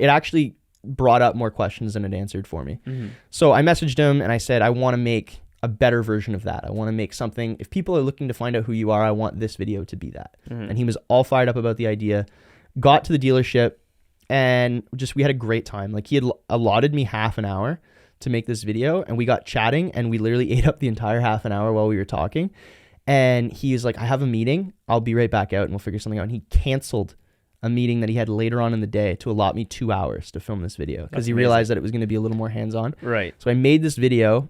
actually brought up more questions than it answered for me. Mm-hmm. So I messaged him and I said, I want to make a better version of that. I want to make something, if people are looking to find out who you are, I want this video to be that. Mm-hmm. And he was all fired up about the idea, got to the dealership and we had a great time. Like he had allotted me half an hour to make this video and we got chatting and we literally ate up the entire half an hour while we were talking. And he was like, I have a meeting. I'll be right back out and we'll figure something out. And he canceled a meeting that he had later on in the day to allot me 2 hours to film this video because he realized that it was going to be a little more hands-on. Right. So I made this video,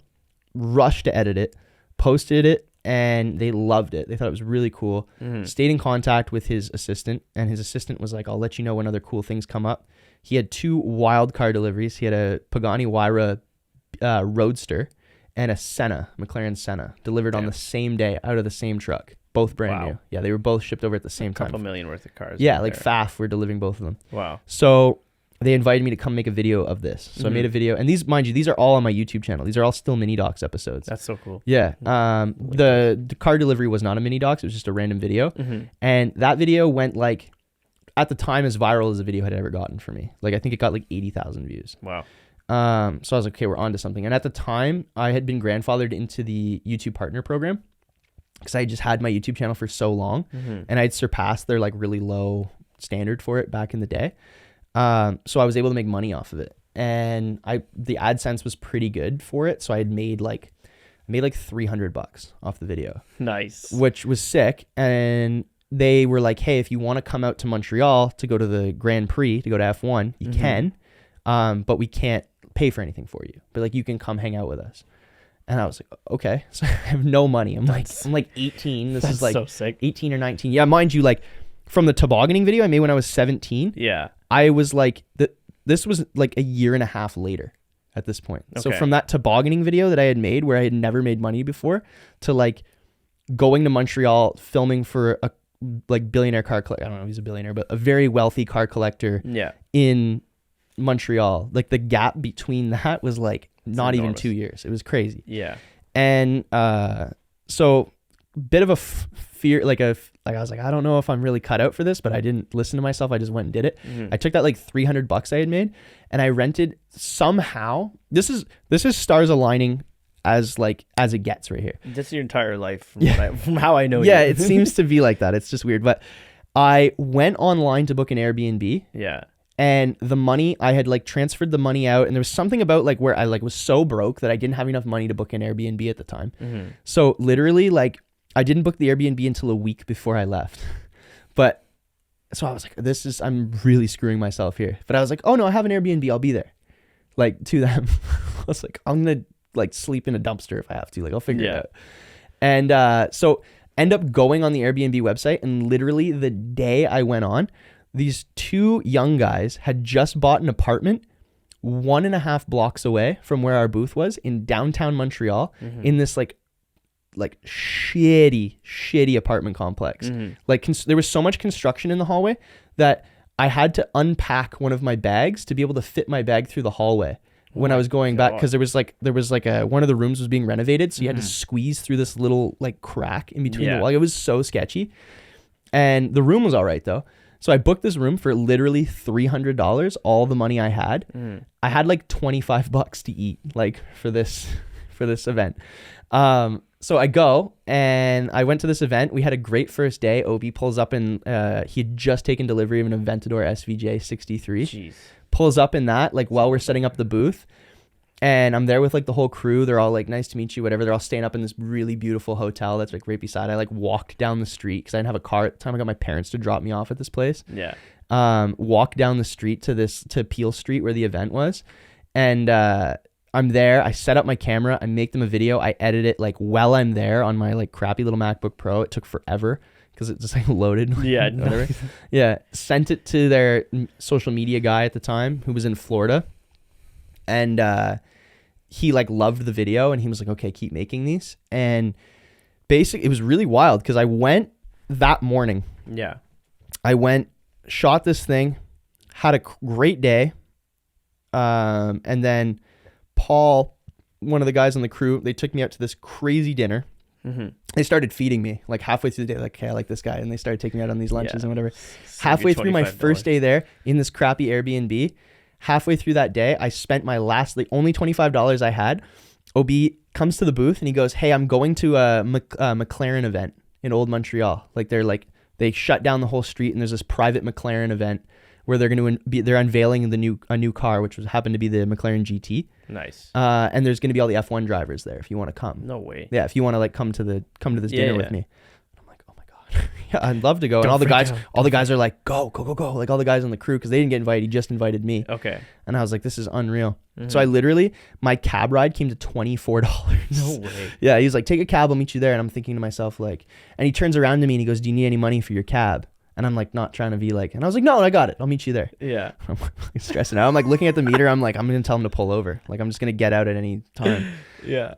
rushed to edit it, posted it, and they loved it. They thought it was really cool. Mm-hmm. Stayed in contact with his assistant, and his assistant was like, I'll let you know when other cool things come up. He had 2 wild car deliveries. He had a Pagani Huayra Roadster and a McLaren Senna, delivered on the same day out of the same truck. Both brand new. Yeah, they were both shipped over at the same time. A couple million worth of cars. Yeah, like FAF, we're delivering both of them. Wow. So they invited me to come make a video of this. So I made a video. And these, mind you, these are all on my YouTube channel. These are all still mini docs episodes. That's so cool. Yeah. The car delivery was not a mini docs. It was just a random video. Mm-hmm. And that video went like, at the time, as viral as a video had ever gotten for me. Like I think it got like 80,000 views. Wow. So I was like, okay, we're on to something. And at the time, I had been grandfathered into the YouTube partner program because I just had my YouTube channel for so long, and I'd surpassed their like really low standard for it back in the day. So I was able to make money off of it, and the AdSense was pretty good for it. So I had made like $300 off the video. Nice. Which was sick. And they were like, hey, if you want to come out to Montreal to go to the Grand Prix, to go to F1, you can, but we can't pay for anything for you. But like, you can come hang out with us. And I was like, okay. So I have no money. I'm like 18. This is like so sick. 18 or 19. Yeah, mind you, like from the tobogganing video I made when I was 17. Yeah. I was like, this was like a year and a half later at this point. Okay. So from that tobogganing video that I had made where I had never made money before to like going to Montreal, filming for a like billionaire car collector. I don't know if he's a billionaire, but a very wealthy car collector in Montreal. Like the gap between that was like not even 2 years. It was crazy. Yeah. And so bit of a fear, like I was like, I don't know if I'm really cut out for this, but I didn't listen to myself. I just went and did it. I took that like $300 I had made, and I rented somehow. This is stars aligning as it gets right here. That's your entire life from how I know you. Yeah, it seems to be like that. It's just weird. But I went online to book an Airbnb. Yeah. And the money, I had like transferred the money out, and there was something about like where I like was so broke that I didn't have enough money to book an Airbnb at the time. So literally like I didn't book the Airbnb until a week before I left. But so I was like, I'm really screwing myself here. But I was like, oh no, I have an Airbnb. I'll be there. Like to them. I was like, I'm going to like sleep in a dumpster if I have to. Like I'll figure it out. And so end up going on the Airbnb website, and literally the day I went on, these two young guys had just bought an apartment 1.5 blocks away from where our booth was in downtown Montreal, in this like shitty apartment complex. Like there was so much construction in the hallway that I had to unpack one of my bags to be able to fit my bag through the hallway when I was going back, because there was like one of the rooms was being renovated, so you had to squeeze through this little like crack in between the wall. It was so sketchy, and the room was all right though. So I booked this room for literally $300, all the money I had. I had like $25 to eat, like for this event. So I go and I went to this event. We had a great first day. Obi pulls up and he had just taken delivery of an Aventador SVJ 63. Jeez. Pulls up in that like while we're setting up the booth. And I'm there with like the whole crew. They're all like, nice to meet you, whatever. They're all staying up in this really beautiful hotel that's like right beside. I like walked down the street because I didn't have a car at the time. I got my parents to drop me off at this place. Yeah. Walk down the street to Peel Street where the event was. And I'm there. I set up my camera. I make them a video. I edit it like while I'm there on my like crappy little MacBook Pro. It took forever because it just like loaded. Yeah. Whatever. Yeah. Sent it to their social media guy at the time who was in Florida. And he like loved the video, and he was like, okay, keep making these. And basically it was really wild because I went that morning. Yeah. I went, shot this thing, had a great day. And then Paul, one of the guys on the crew, they took me out to this crazy dinner. They started feeding me like halfway through the day, like, hey, I like this guy. And they started taking me out on these lunches and whatever. Halfway through my first day there in this crappy Airbnb, halfway through that day, I spent the only $25 I had. OB comes to the booth and he goes, hey, I'm going to a McLaren event in Old Montreal. Like they shut down the whole street, and there's this private McLaren event where they're unveiling a new car, which happened to be the McLaren GT. Nice. And there's going to be all the F1 drivers there if you want to come. No way. Yeah, if you want to like come to this dinner with me. I'm like, oh my god. Yeah, I'd love to go. And all the guys are like, go. Like all the guys on the crew, because they didn't get invited. He just invited me. Okay. And I was like, this is unreal. So I literally, my cab ride came to $24. No way. Yeah, he's like, take a cab, I'll meet you there. And I'm thinking to myself like, and he turns around to me and he goes, do you need any money for your cab? And I'm like, not trying to be like, and I was like, no, I got it. I'll meet you there. Yeah. I'm like stressing out. I'm like looking at the meter. I'm like, I'm going to tell him to pull over. Like, I'm just going to get out at any time. Yeah.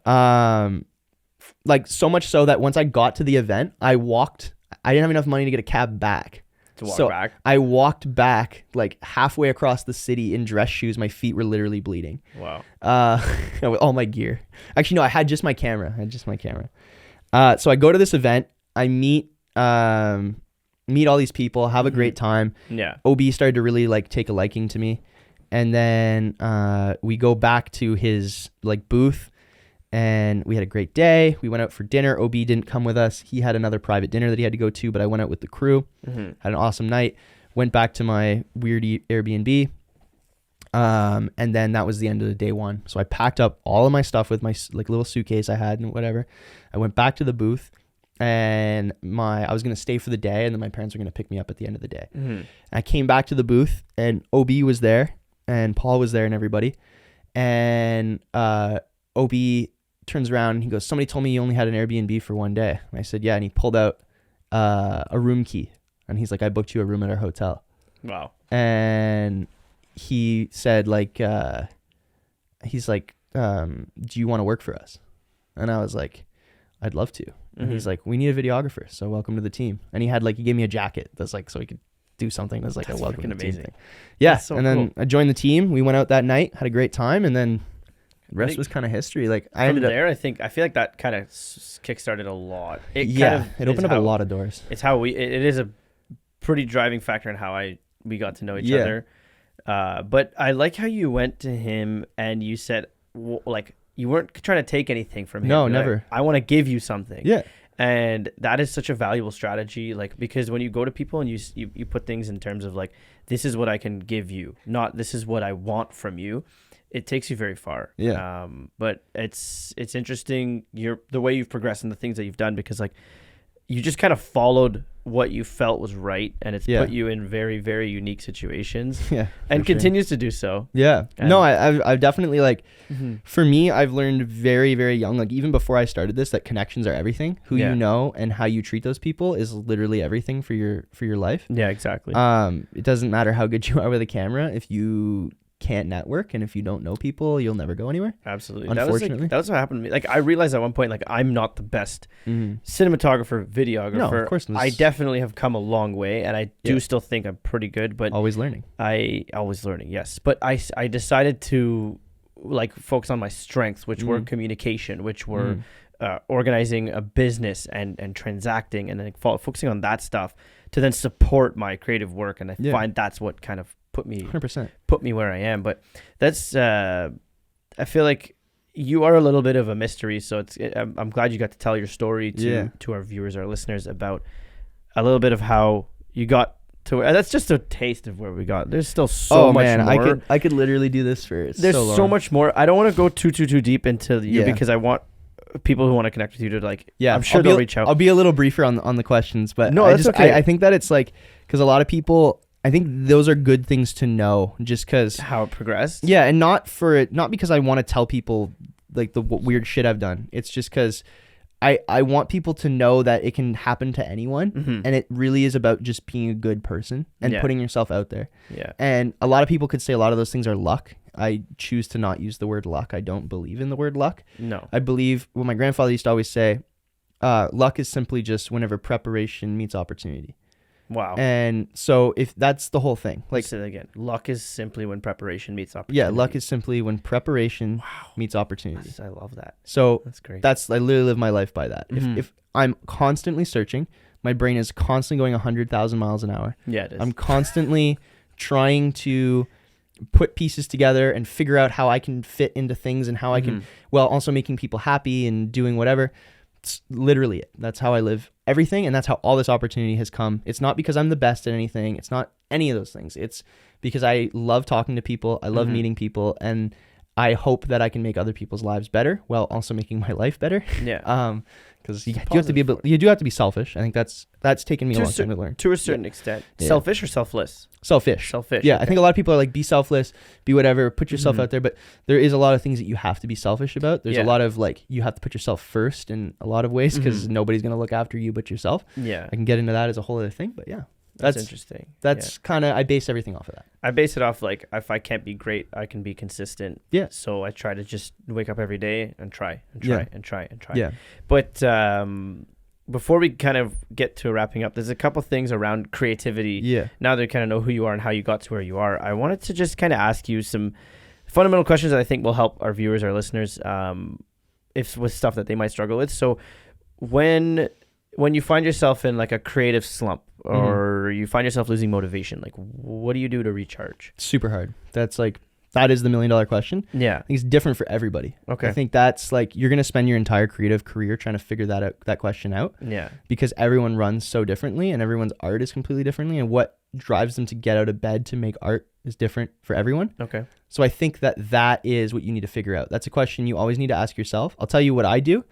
Like so much so that once I got to the event, I didn't have enough money to get a cab back. Back? I walked back like halfway across the city in dress shoes. My feet were literally bleeding. Wow. With all my gear. Actually, no, I had just my camera. So I go to this event. I meet all these people, have a great time. Yeah. OB started to really like take a liking to me. And then we go back to his like booth, and we had a great day. We went out for dinner. OB didn't come with us. He had another private dinner that he had to go to, but I went out with the crew. Had an awesome night. Went back to my weird Airbnb. And then that was the end of the day one. So I packed up all of my stuff with my like little suitcase I had and whatever. I went back to the booth, and I was going to stay for the day, and then my parents were going to pick me up at the end of the day. I came back to the booth, and OB was there, and Paul was there, and everybody. And OB turns around and he goes, "Somebody told me you only had an Airbnb for one day." And I said, "Yeah." And he pulled out a room key, and he's like, "I booked you a room at our hotel." Wow. And he said like, he's like, "Do you want to work for us?" And I was like, "I'd love to." And he's like, "We need a videographer, so welcome to the team." And he gave me a jacket that's like, so he could do something that's like a welcome to the team thing. Yeah. So and then I joined the team. We went out that night, had a great time, and then the rest was kind of history. Like I feel like that kind of kickstarted a lot. It opened up a lot of doors. It is a pretty driving factor in how we got to know each other. But I like how you went to him and you said, like, you weren't trying to take anything from him. No, never. Like, I want to give you something. Yeah. And that is such a valuable strategy, like, because when you go to people and you put things in terms of like, this is what I can give you, not this is what I want from you, it takes you very far. Yeah. But it's interesting the way you've progressed and the things that you've done, because like you just kind of followed what you felt was right, and it's put you in very, very unique situations. Yeah. And continues to do so. Yeah. And no, I've definitely like, for me, I've learned very, very young, like even before I started this, that connections are everything. Who you know and how you treat those people is literally everything for your life. Yeah, exactly. It doesn't matter how good you are with a camera if you can't network, and if you don't know people, you'll never go anywhere. Absolutely. Unfortunately, that was what happened to me. Like I realized at one point, like I'm not the best cinematographer, videographer. No, of course not. I definitely have come a long way, and I do still think I'm pretty good, but always learning. Always learning. Yes, but I decided to like focus on my strengths, which were communication, which were organizing a business and transacting, and then focusing on that stuff to then support my creative work. And I find that's what kind of put me 100% where I am. But that's I feel like you are a little bit of a mystery, so I'm glad you got to tell your story to our viewers, our listeners, about a little bit of how you got to where. That's just a taste of where we got. There's still so much more. I could literally do this for there's so much more. I don't want to go too deep into you because I want people who want to connect with you to like, I'm sure they'll reach out. I'll be a little briefer on the questions, but no, that's okay. I think that it's like, because a lot of people, I think those are good things to know, just because how it progressed. Yeah, and not because I want to tell people like the weird shit I've done. It's just because I want people to know that it can happen to anyone, and it really is about just being a good person and putting yourself out there. Yeah. And a lot of people could say a lot of those things are luck. I choose to not use the word luck. I don't believe in the word luck. No. I believe what my grandfather used to always say, luck is simply just whenever preparation meets opportunity. Wow. And so if that's the whole thing, like, say that again, luck is simply when preparation meets opportunity. Yeah, luck is simply when preparation meets opportunity. I love that. So that's great. I literally live my life by that. If I'm constantly searching, my brain is constantly going 100,000 miles an hour. Yeah, it is. I'm constantly trying to put pieces together and figure out how I can fit into things and how I can, while also making people happy and doing whatever. It's literally it. That's how I live everything, and that's how all this opportunity has come. It's not because I'm the best at anything. It's not any of those things. It's because I love talking to people. I love meeting people, and I hope that I can make other people's lives better while also making my life better. Yeah. Because you do have to be selfish. I think that's taken me a long time to learn. To a certain extent. Yeah. Selfish or selfless? Selfish. Yeah. Okay. I think a lot of people are like, be selfless, be whatever, put yourself out there. But there is a lot of things that you have to be selfish about. There's a lot of like, you have to put yourself first in a lot of ways, because nobody's going to look after you but yourself. Yeah. I can get into that as a whole other thing, but yeah. That's interesting. That's kind of, I base everything off of that. I base it off like, if I can't be great, I can be consistent. Yeah. So I try to just wake up every day and try. Yeah. But before we kind of get to wrapping up, there's a couple things around creativity. Yeah. Now that you kind of know who you are and how you got to where you are, I wanted to just kind of ask you some fundamental questions that I think will help our viewers, our listeners, with stuff that they might struggle with. So when when you find yourself in like a creative slump or you find yourself losing motivation, like what do you do to recharge? Super hard. That is the $1 million question. Yeah. I think it's different for everybody. Okay. I think that's like, you're going to spend your entire creative career trying to figure that question out. Yeah. Because everyone runs so differently and everyone's art is completely differently. And what drives them to get out of bed to make art is different for everyone. Okay. So I think that is what you need to figure out. That's a question you always need to ask yourself. I'll tell you what I do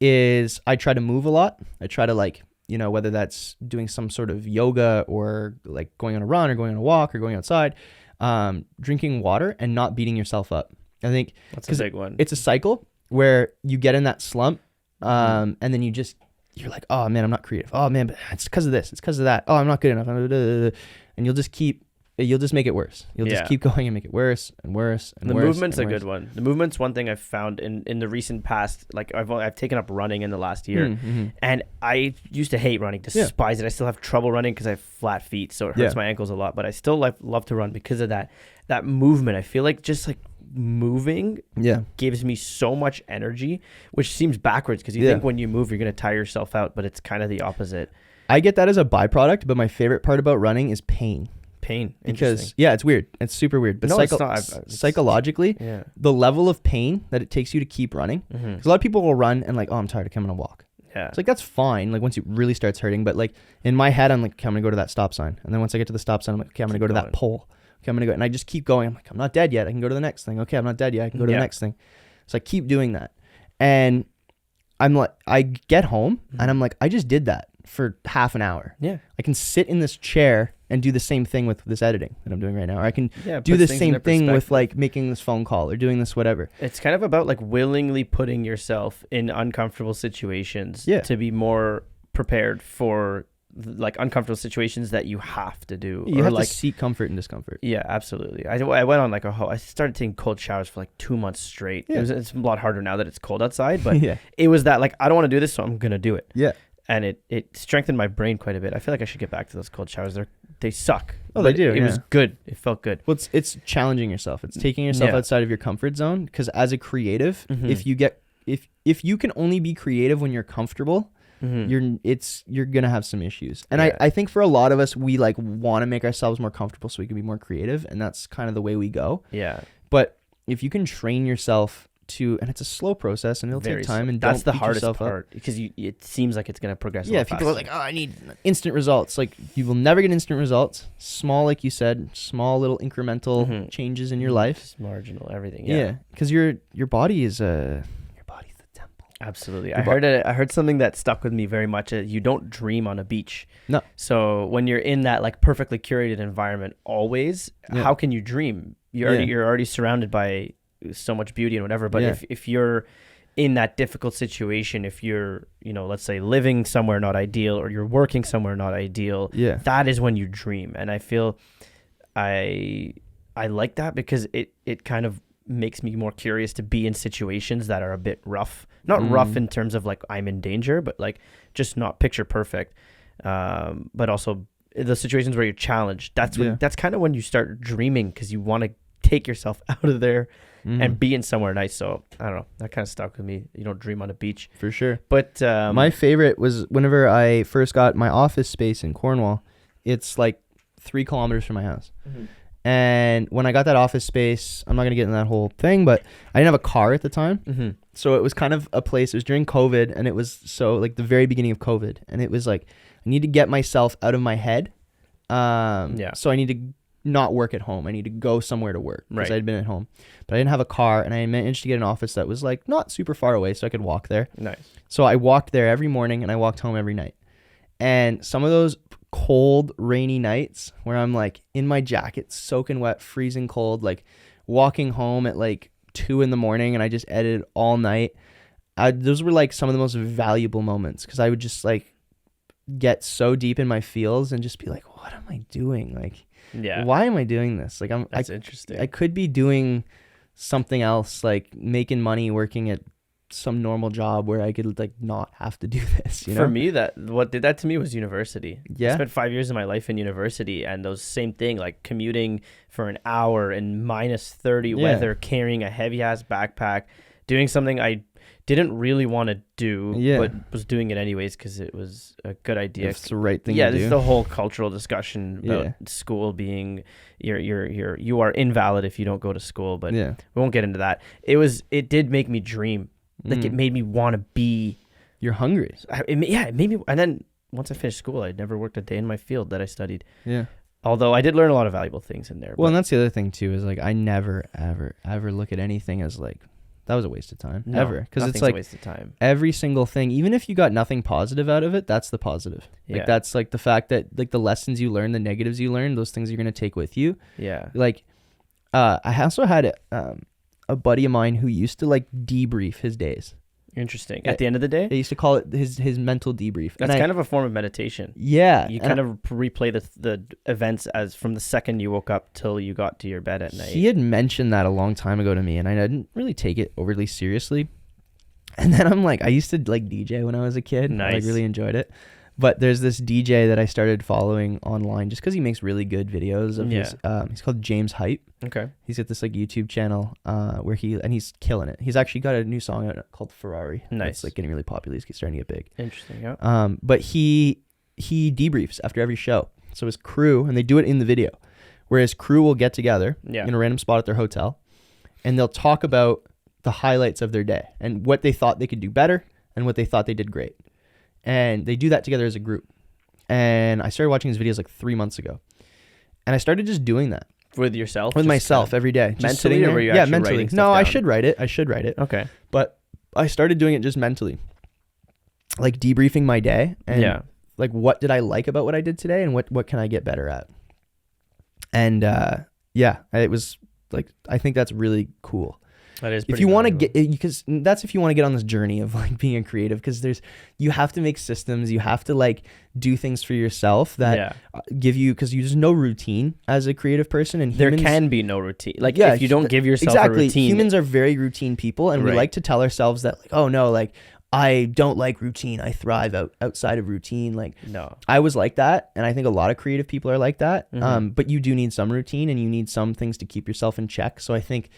is I try to move a lot. I try to like, you know, whether that's doing some sort of yoga or like going on a run or going on a walk or going outside, drinking water and not beating yourself up. I think that's a big one. It's a cycle where you get in that slump, and then you're like, oh man, I'm not creative. Oh man, but it's because of this. It's because of that. Oh, I'm not good enough. And you'll just make it worse. You'll just keep going and make it worse and worse and the worse. The movement's and a worse. good one. The movement's one thing I've found in the recent past. Like I've taken up running in the last year, and I used to hate running, despise it. I still have trouble running because I have flat feet, so it hurts my ankles a lot. But I still love to run because of that movement. I feel like just like moving gives me so much energy, which seems backwards because you think when you move you're gonna tire yourself out, but it's kind of the opposite. I get that as a byproduct, but my favorite part about running is pain. Because it's weird. It's super weird. But it's not. Psychologically, the level of pain that it takes you to keep running. Because a lot of people will run and like, oh, I'm tired. I'm gonna walk. Yeah. It's like that's fine. Like once it really starts hurting, but like in my head, I'm like, okay, I'm gonna go to that stop sign, and then once I get to the stop sign, I'm like, okay, I'm gonna go to that pole. Okay, I'm gonna go, and I just keep going. I'm like, I'm not dead yet. I can go to the next thing. Okay, I'm not dead yet. I can go to the next thing. So I keep doing that, and I'm like, I get home and I'm like, I just did that for half an hour. Yeah. I can sit in this chair and do the same thing with this editing that I'm doing right now. Or I can do the same thing with like making this phone call or doing this whatever. It's kind of about like willingly putting yourself in uncomfortable situations to be more prepared for like uncomfortable situations that you have to do. You have like, to seek comfort and discomfort. Yeah, absolutely. I went on like I started taking cold showers for like 2 months straight. Yeah. It's a lot harder now that it's cold outside, but Yeah. it was that like, I don't want to do this, so I'm going to do it. Yeah. And it strengthened my brain quite a bit. I feel like I should get back to those cold showers. They suck. Oh, they do. It was good. It felt good. Well, it's challenging yourself. It's taking yourself outside of your comfort zone. Because as a creative, if you can only be creative when you're comfortable, you're gonna have some issues. And I think for a lot of us, we like want to make ourselves more comfortable so we can be more creative, and that's kind of the way we go. Yeah. But if you can train yourself to, and it's a slow process and it'll take time, and that's the beat hardest yourself part up. because it seems like it's gonna progress. Yeah, people are like, oh, I need instant results. Like you will never get instant results. Small, like you said, small little incremental changes in your life. Just marginal, everything. Yeah, because your body is Absolutely. I heard something that stuck with me very much. You don't dream on a beach. No. So when you're in that like perfectly curated environment always, how can you dream? You're already surrounded by so much beauty and whatever. But if you're in that difficult situation, if you're, let's say living somewhere not ideal or you're working somewhere not ideal, that is when you dream. And I feel I like that because it kind of makes me more curious to be in situations that are a bit rough. Not rough in terms of like I'm in danger, but like just not picture perfect. But also the situations where you're challenged. That's kind of when you start dreaming because you want to take yourself out of there and be in somewhere nice. So I don't know. That kind of stuck with me. You don't dream on a beach. For sure. But my favorite was whenever I first got my office space in Cornwall. It's like 3 kilometers from my house. And when I got that office space, I'm not going to get in that whole thing, but I didn't have a car at the time. So it was kind of a place, it was during COVID, and it was so like the very beginning of COVID. And it was like, I need to get myself out of my head. So I need to not work at home. I need to go somewhere to work because I'd been at home. But I didn't have a car, and I managed to get an office that was like not super far away, so I could walk there. Nice. So I walked there every morning, and I walked home every night. And some of those cold, rainy nights where I'm like in my jacket, soaking wet, freezing cold, like walking home at like 2 a.m. and I just edited all night. Those were like some of the most valuable moments because I would just like get so deep in my feels and just be like, what am I doing? Like, why am I doing this? Like, that's interesting. I could be doing something else, like making money, working at some normal job where I could like not have to do this, For me, what did that to me was university. I spent 5 years of my life in university, and those same thing, like commuting for an hour in -30 weather, carrying a heavy ass backpack, doing something I didn't really want to do, Yeah. but was doing it anyways because it was a good idea. It's the right thing Yeah, to this do. is the whole cultural discussion about school being you are invalid if you don't go to school, but yeah. we won't get into that. It did make me dream. Like it made me want to be. You're hungry. It made me. And then once I finished school, I never worked a day in my field that I studied. Yeah. Although I did learn a lot of valuable things in there. Well, and that's the other thing too, is like I never ever look at anything as like that was a waste of time. No, ever. Because it's nothing's like a waste of time. every single thing, even if you got nothing positive out of it, that's the positive. Yeah. Like that's like the fact that like the lessons you learn, the negatives you learn, those things you're gonna take with you. Yeah. Like I also had a buddy of mine who used to like debrief his days. Interesting. At the end of the day, They used to call it his mental debrief. that's kind of a form of meditation. Yeah. You kind of replay the events as from the second you woke up till you got to your bed at night. He had mentioned that a long time ago to me, and I didn't really take it overly seriously. And then I'm like, I used to like DJ when I was a kid. I like Nice. really enjoyed it. But there's this DJ that I started following online just because he makes really good videos of his. He's called James Hype. Okay. He's got this like YouTube channel where he's killing it. He's actually got a new song out called Ferrari. Nice. It's like getting really popular. He's starting to get big. Interesting. Yeah. But he debriefs after every show. So his crew, and they do it in the video, where his crew will get together in a random spot at their hotel, and they'll talk about the highlights of their day and what they thought they could do better and what they thought they did great. And they do that together as a group. And I started watching his videos like 3 months ago. And I started just doing that. With yourself? With Just myself kind every day. of Just sitting mentally, or there. were you Yeah, actually mentally. writing stuff No, I down? should write it. I should write it. Okay. But I started doing it just mentally. Like debriefing my day. And like what did I like about what I did today and what can I get better at? And it was like, I think that's really cool. That is. If you want to get, because that's if you want to get on this journey of like being a creative, because you have to make systems, you have to like do things for yourself that give you, because there's no routine as a creative person, and there can be no routine. Like if you don't give yourself a routine, humans are very routine people, and we like to tell ourselves that like, oh no, like I don't like routine, I thrive outside of routine. Like no, I I was like that, and I think a lot of creative people are like that. But you do need some routine, and you need some things to keep yourself in check. So I think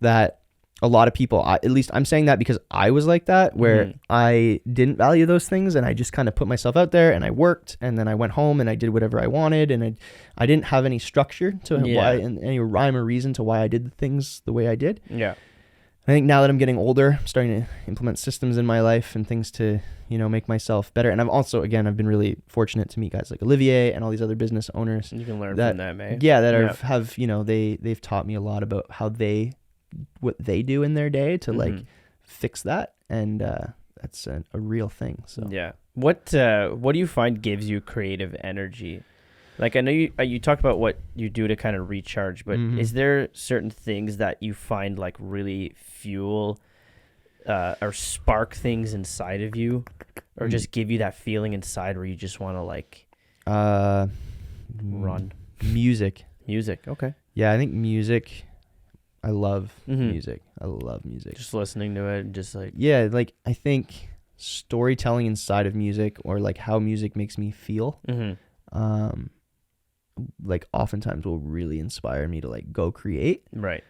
that a lot of people, at least I'm saying that because I was like that, where I didn't value those things, and I just kind of put myself out there, and I worked, and then I went home and I did whatever I wanted, and I didn't have any structure to why, and any rhyme or reason to why I did the things the way I did. Yeah. I think now that I'm getting older, I'm starting to implement systems in my life and things to, make myself better. And I've also, again, I've been really fortunate to meet guys like Olivier and all these other business owners. You can learn from them, eh? Yeah, that have they've taught me a lot about how what they do in their day to like fix that, and that's a real thing. So yeah, what do you find gives you creative energy? Like I know you talked about what you do to kind of recharge, but is there certain things that you find like really fuel or spark things inside of you, or just give you that feeling inside where you just want to like run? Music. Okay. Yeah, I think music. I love music. I love music. Just listening to it, and just like like I think storytelling inside of music, or like how music makes me feel, like oftentimes will really inspire me to like go create. Right.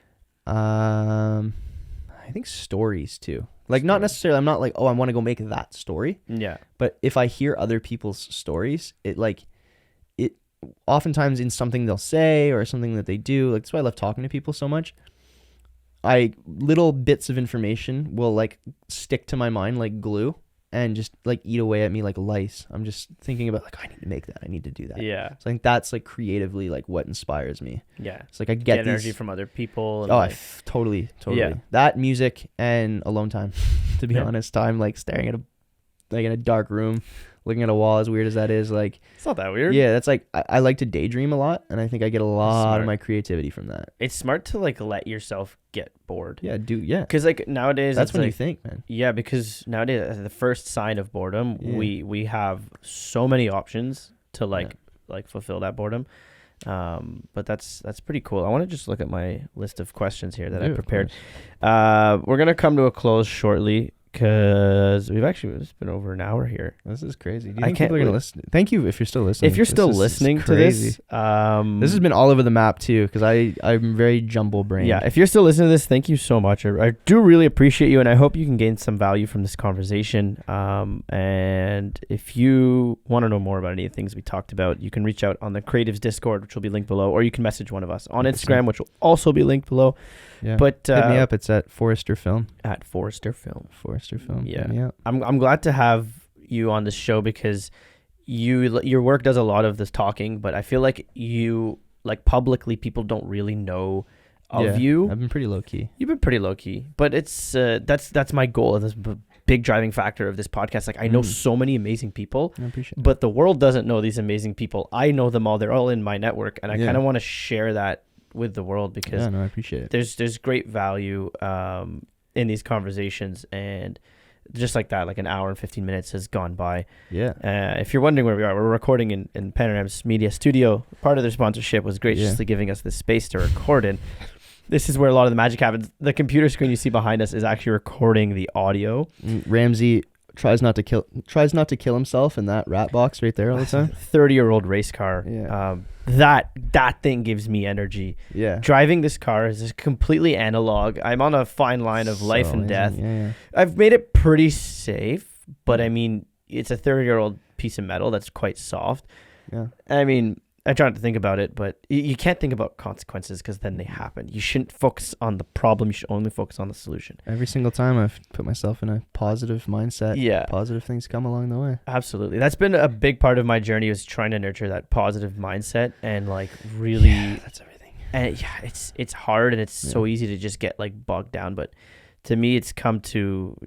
I think stories too. Like not necessarily, I'm not like, oh, I want to go make that story. Yeah. But if I hear other people's stories, it oftentimes in something they'll say or something that they do, like that's why I love talking to people so much. Little bits of information will like stick to my mind like glue, and just like eat away at me like lice. I'm just thinking about like, I need to make that. I need to do that. Yeah. So I think that's like creatively like what inspires me. Yeah. It's like I get energy from other people. And totally. Yeah. That music and alone time, to be honest. Time like staring at in a dark room, looking at a wall, as weird as that is. Like it's not that weird. Yeah, that's like I like to daydream a lot, and I think I get a lot of my creativity from that. It's smart to like let yourself get bored. Yeah, because like nowadays that's when like, you think, man. Yeah, because nowadays the first sign of boredom, we have so many options to like fulfill that boredom. But that's pretty cool. I want to just look at my list of questions here that I prepared. We're gonna come to a close shortly. because it's been over an hour here. This is crazy. Do you I think can't people are gonna believe- listen? Thank you if you're still listening. If you're still This is listening to crazy. this, This has been all over the map too, because I'm very jumble brained. yeah, if you're still listening to this, thank you so much. I do really appreciate you, and I hope you can gain some value from this conversation. And if you want to know more about any of the things we talked about, you can reach out on the Creatives Discord, which will be linked below, or you can message one of us on Instagram, which will also be linked below. Yeah. But Hit me up. It's at Forrester Film. at Forrester Film. Forrester Film. Yeah. Hit me up. I'm glad to have you on this show because your work does a lot of this talking, but I feel like you publicly people don't really know of you. I've been pretty low key. You've been pretty low key, but it's that's my goal. This big driving factor of this podcast. Like I know so many amazing people, I appreciate it. but the world doesn't know these amazing people. I know them all. They're all in my network, and I Yeah. kind of want to share that with the world because I appreciate it. there's great value in these conversations, and just like that, like an hour and 15 minutes has gone by. Yeah. If you're wondering where we are, we're recording in Panoram's Media Studio. Part of their sponsorship was graciously giving us this space to record in. This is where a lot of the magic happens. The computer screen you see behind us is actually recording the audio. Ramzi tries not to kill himself in that rat box right there all the time. 30-year-old race car. Yeah. That thing gives me energy. Yeah. Driving this car is completely analog. I'm on a fine line of life and amazing. death. Yeah. I've made it pretty safe, but I mean, it's a 30-year-old piece of metal that's quite soft. Yeah. I mean, I try not to think about it, but you can't think about consequences because then they happen. You shouldn't focus on the problem. You should only focus on the solution. Every single time I've put myself in a positive mindset. Yeah, Positive things come along the way. absolutely. That's been a big part of my journey, is trying to nurture that positive mindset and really. Yeah, that's everything. And it's hard, and it's so easy to just get bogged down. But to me, it's come to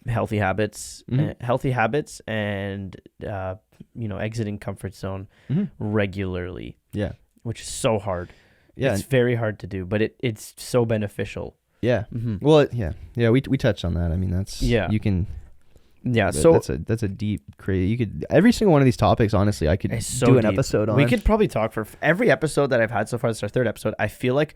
healthy habits, and exiting comfort zone regularly. Yeah. Which is so hard. Yeah. It's very hard to do, but it's so beneficial. Yeah. Mm-hmm. Well, we touched on that. I mean, that's you can. Yeah. So that's a deep crazy. You could every single one of these topics. Honestly, I could do an episode on. We could probably talk for every episode that I've had so far. This is our third episode. I feel like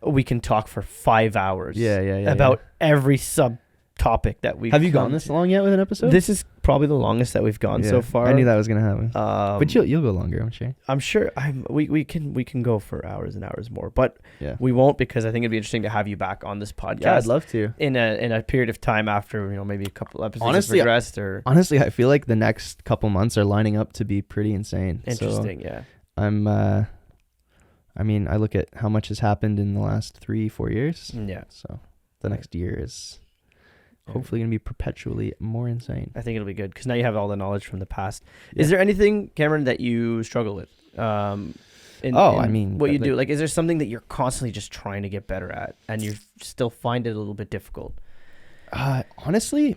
we can talk for 5 hours. Yeah. About every subtopic that we. Have you gone this long yet with an episode? This is probably the longest that we've gone so far. I knew that was gonna happen. But you'll go longer, I'm sure. I'm sure. We can go for hours and hours more, but Yeah. we won't, because I think it'd be interesting to have you back on this podcast. Yeah, I'd love to. In a period of time after maybe a couple episodes Honestly, have progressed or Honestly, I feel like the next couple months are lining up to be pretty insane. interesting. So Yeah. I'm. I mean, I look at how much has happened in the last 3-4 years. Yeah. So the next year is hopefully going to be perpetually more insane. I think it'll be good because now you have all the knowledge from the past. Is there anything, Cameron, that you struggle with? I mean, what you do. Like, is there something that you're constantly just trying to get better at, and you still find it a little bit difficult? Honestly,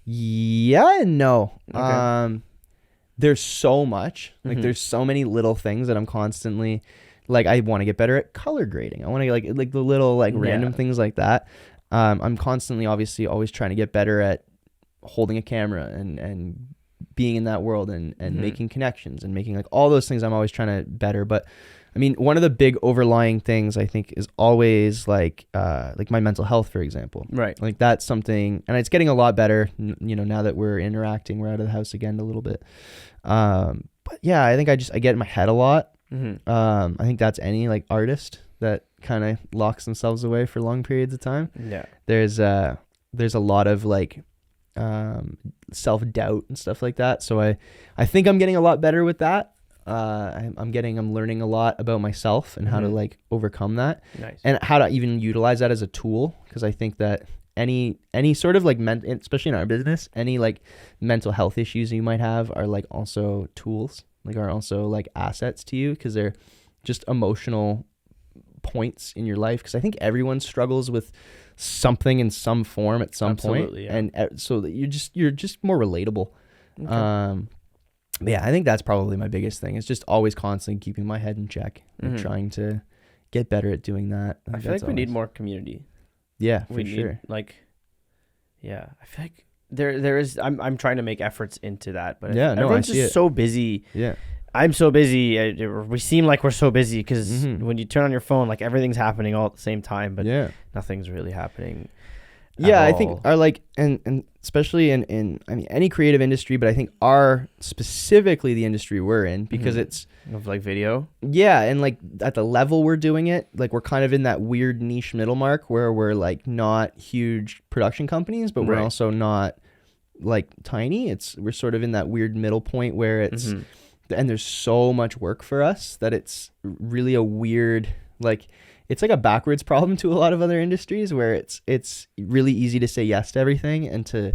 yeah and no. Okay. There's so much. Like, there's so many little things that I'm constantly, like, I want to get better at color grading. I want to get like the little random things like that. I'm constantly, obviously, always trying to get better at holding a camera and being in that world and making connections and making all those things. I'm always trying to better. But I mean, one of the big overlying things I think is always like my mental health, for example. Right. Like, that's something, and it's getting a lot better, now that we're interacting, we're out of the house again a little bit. But yeah, I think I get in my head a lot. I think that's any artist that kind of locks themselves away for long periods of time. Yeah. There's a lot of self-doubt and stuff like that. So I think I'm getting a lot better with that. I'm learning a lot about myself and how to overcome that. Nice. And how to even utilize that as a tool. Because I think that any sort of especially in our business, any mental health issues you might have are also tools, are also assets to you, because they're just emotional points in your life. Because I think everyone struggles with something in some form at some point. Yeah. And so that you're just more relatable. Okay. Yeah, I think that's probably my biggest thing. It's just always constantly keeping my head in check and trying to get better at doing that. I feel like we need more community. Yeah, We for sure. need, yeah, I feel like there is. I'm trying to make efforts into that, but Yeah, no, I everyone's see just it. so busy. Yeah. I'm so busy. We seem like we're so busy because Mhm. when you turn on your phone, everything's happening all at the same time, but Yeah. nothing's really happening. Yeah, I think our like and especially in I mean any creative industry, but I think our specifically the industry we're in because it's of like video. Yeah, and like at the level we're doing it, like we're kind of in that weird niche middle mark where we're like not huge production companies, but we're also not like tiny. We're sort of in that weird middle point where it's and there's so much work for us that it's really a weird like it's like a backwards problem to a lot of other industries where it's really easy to say yes to everything and to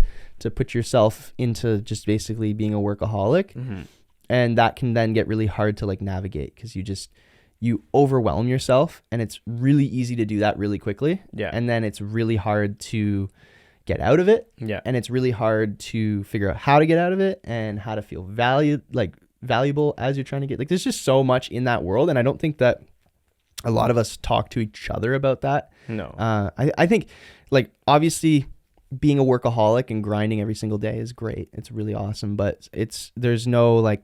put yourself into just basically being a workaholic. And that can then get really hard to like navigate because you overwhelm yourself and it's really easy to do that really quickly. Yeah. And then it's really hard to get out of it. Yeah. And it's really hard to figure out how to get out of it and how to feel valuable as you're trying to get like there's just so much in that world. And I don't think that a lot of us talk to each other about that. No. I think like obviously being a workaholic and grinding every single day is great. It's really awesome, but there's no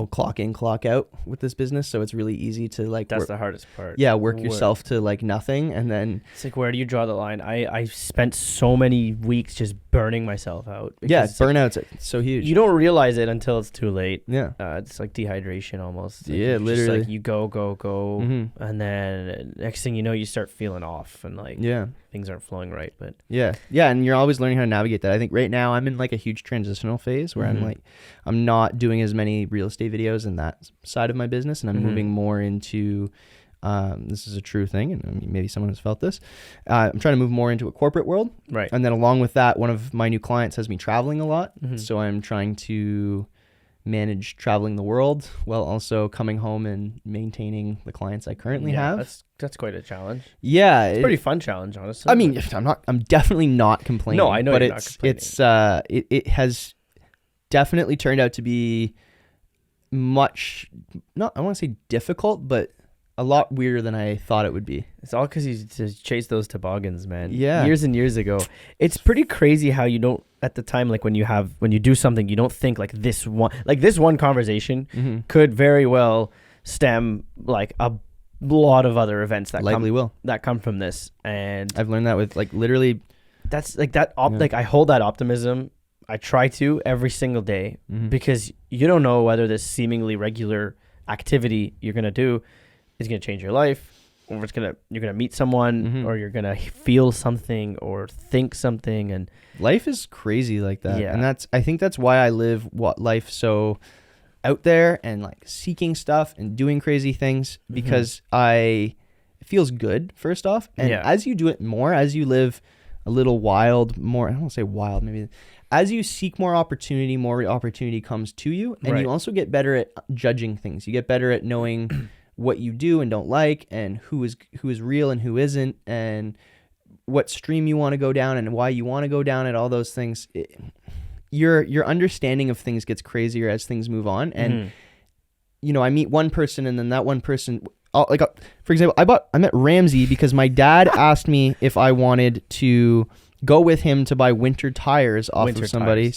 clock in, clock out with this business. So it's really easy to like, that's the hardest part. Yeah. Work yourself to like nothing. And then it's like, where do you draw the line? I spent so many weeks just burning myself out. Yeah. Burnout's so huge. You don't realize it until it's too late. Yeah. It's like dehydration almost. Like yeah. Literally. Just like you go. And then next thing you know, you start feeling off and like, things aren't flowing right. But yeah. And you're always learning how to navigate that. I think right now I'm in like a huge transitional phase where I'm not doing as many real estate videos in that side of my business, and I'm moving more into this is a true thing, and I mean, maybe someone has felt this. I'm trying to move more into a corporate world, right? And then along with that, one of my new clients has me traveling a lot, so I'm trying to manage traveling the world while also coming home and maintaining the clients I currently have. That's quite a challenge. Yeah, it's a pretty fun challenge, honestly. I mean, I'm definitely not complaining. No, I know, but you're not complaining. it has definitely turned out to be much, not I want to say difficult, but a lot weirder than I thought it would be. It's all because you just chased those toboggans, man. Yeah. Years and years ago. It's pretty crazy how you don't, at the time, like when you do something, you don't think like this one conversation could very well stem like a lot of other events that come from this. And I've learned that with like literally. That's like that. Like I hold that optimism. I try to every single day because you don't know whether this seemingly regular activity you're going to do is going to change your life, or you're going to meet someone, or you're going to feel something or think something. And life is crazy like that. Yeah. And I think that's why I live life so out there and like seeking stuff and doing crazy things, because it feels good first off. And as you do it more, as you live a little wild, more, I don't want to say wild, maybe as you seek more opportunity comes to you, and you also get better at judging things. You get better at knowing what you do and don't like, and who is real and who isn't, and what stream you want to go down and why you want to go down it, all those things. Your understanding of things gets crazier as things move on. And, I meet one person, and then that one person, for example, I met Ramzi because my dad asked me if I wanted to go with him to buy winter tires off of somebody,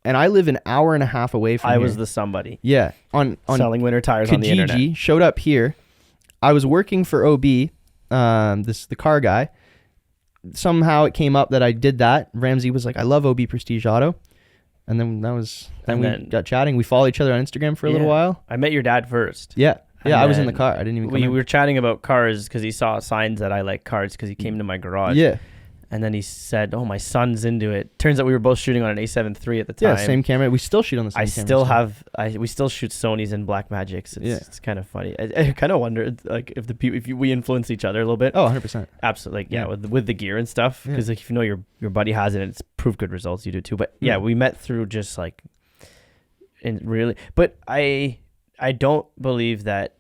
and I live an hour and a half away from here. I was the somebody. Yeah. On selling winter tires on the internet. Showed up here. I was working for OB, the car guy. Somehow it came up that I did that. Ramzi was like, I love OB Prestige Auto. And then we got chatting. We followed each other on Instagram for a little while. I met your dad first. Yeah. Yeah, I was in the car. I didn't even come in. We were chatting about cars because he saw signs that I like cars because he came to my garage. Yeah. And then he said, "Oh, my son's into it." Turns out we were both shooting on an A7 III at the time. Yeah, same camera. We still shoot on the same camera. We still shoot Sonys and Blackmagics. It's kind of funny. I kind of wonder like if we influence each other a little bit. Oh, 100%. Absolutely. Like, with the gear and stuff, because like if you know your buddy has it and it's proved good results, you do too. But we met through just like, but I don't believe that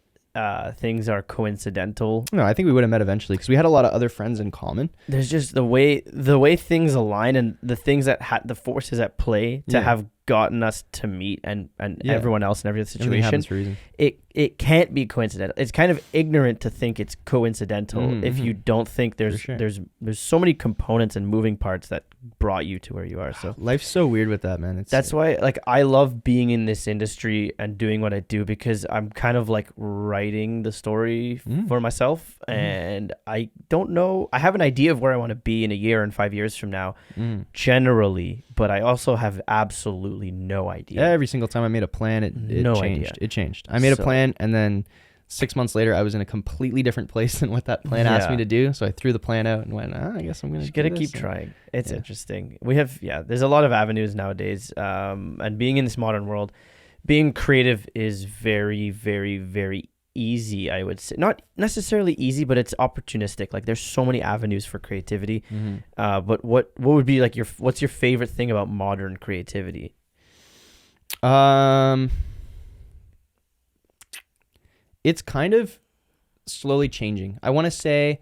things are coincidental. No, I think we would have met eventually because we had a lot of other friends in common. There's just the way things align and the things that the forces at play to have gotten us to meet and everyone else in every situation. For a reason. It it can't be coincidental. It's kind of ignorant to think it's coincidental if you don't think there's so many components and moving parts that brought you to where you are. So life's so weird with that, man. That's why, like, I love being in this industry and doing what I do, because I'm kind of like writing the story for myself, and I don't know. I have an idea of where I want to be in a year and 5 years from now, generally, but I also have absolutely no idea. Every single time I made a plan, it changed. It changed. I made a plan, and then 6 months later, I was in a completely different place than what that plan asked me to do. So I threw the plan out and went, I guess I'm going to gotta keep trying. It's interesting. We have, there's a lot of avenues nowadays. And being in this modern world, being creative is very, very, very easy, I would say. Not necessarily easy, but it's opportunistic. Like, there's so many avenues for creativity. But what would be like what's your favorite thing about modern creativity? It's kind of slowly changing. I want to say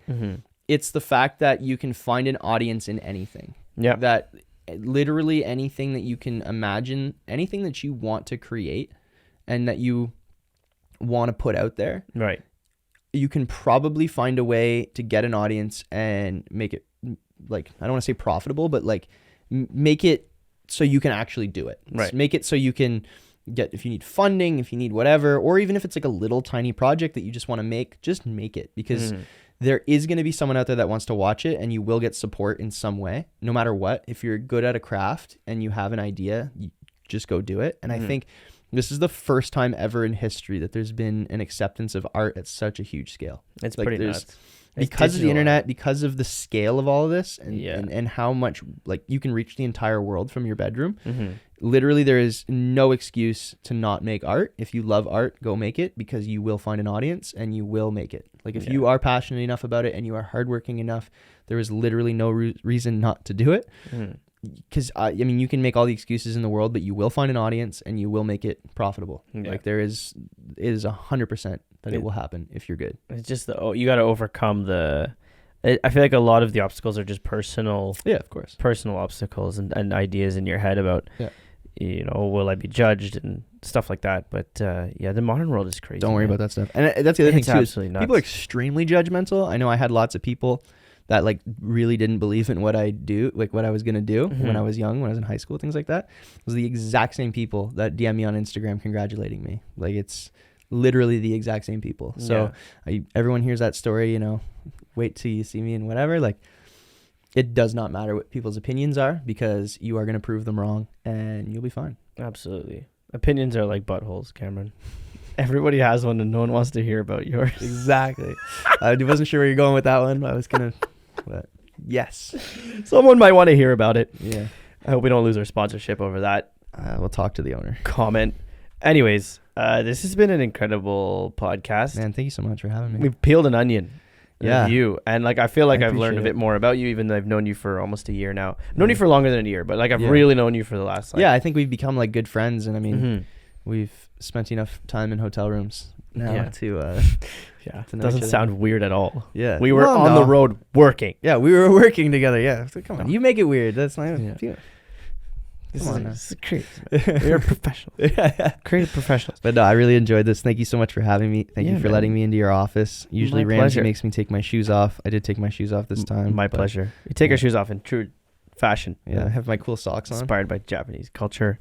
it's the fact that you can find an audience in anything. Yeah. That literally anything that you can imagine, anything that you want to create and that you want to put out there. Right. You can probably find a way to get an audience and make it, like, I don't want to say profitable, but like make it so you can actually do it. Right. Make it so you can get, if you need funding, if you need whatever, or even if it's like a little tiny project that you just want to make, just make it, because there is going to be someone out there that wants to watch it, and you will get support in some way, no matter what. If you're good at a craft and you have an idea, you just go do it. And I think this is the first time ever in history that there's been an acceptance of art at such a huge scale. It's like, pretty nuts. Because of the internet, because of the scale of all of this, and how much, like, you can reach the entire world from your bedroom. Literally, there is no excuse to not make art. If you love art, go make it, because you will find an audience and you will make it. Like, if you are passionate enough about it and you are hardworking enough, there is literally no reason not to do it. Because I mean, you can make all the excuses in the world, but you will find an audience and you will make it profitable. Like, it is 100% that it will happen if you're good. It's just you got to overcome I feel like a lot of the obstacles are just personal. Yeah, of course. Personal obstacles and ideas in your head about, will I be judged and stuff like that. But the modern world is crazy. Don't worry about that stuff. And that's the other thing too. Absolutely nuts. People are extremely judgmental. I know I had lots of people that like really didn't believe in what I do, like what I was going to do when I was young, when I was in high school, things like that. It was the exact same people that DM me on Instagram congratulating me. Like, it's literally the exact same people. So everyone hears that story, wait till you see me and whatever. Like, it does not matter what people's opinions are, because you are going to prove them wrong and you'll be fine. Absolutely. Opinions are like buttholes, Cameron. Everybody has one and no one wants to hear about yours. Exactly. I wasn't sure where you're going with that one. I was going to, but yes. Someone might want to hear about it. Yeah. I hope we don't lose our sponsorship over that. We'll talk to the owner. Comment. Anyways, this has been an incredible podcast. Man, thank you so much for having me. We've peeled an onion. Yeah. You and like I feel like I've learned a bit more about you, even though I've known you for almost a year now. Known you for longer than a year, but like I've really known you for the last I think we've become like good friends, and I mean we've spent enough time in hotel rooms now to it doesn't sound weird at all. Yeah. We were on the road working. Yeah, we were working together. Yeah. So come on. You make it weird. That's not This is creative. We are professionals. Creative professionals. But no, I really enjoyed this. Thank you so much for having me. Thank you for letting me into your office. Usually Ramzi makes me take my shoes off. I did take my shoes off this time. My pleasure. You take our shoes off in true fashion. Yeah, I have my cool socks on. Inspired by Japanese culture.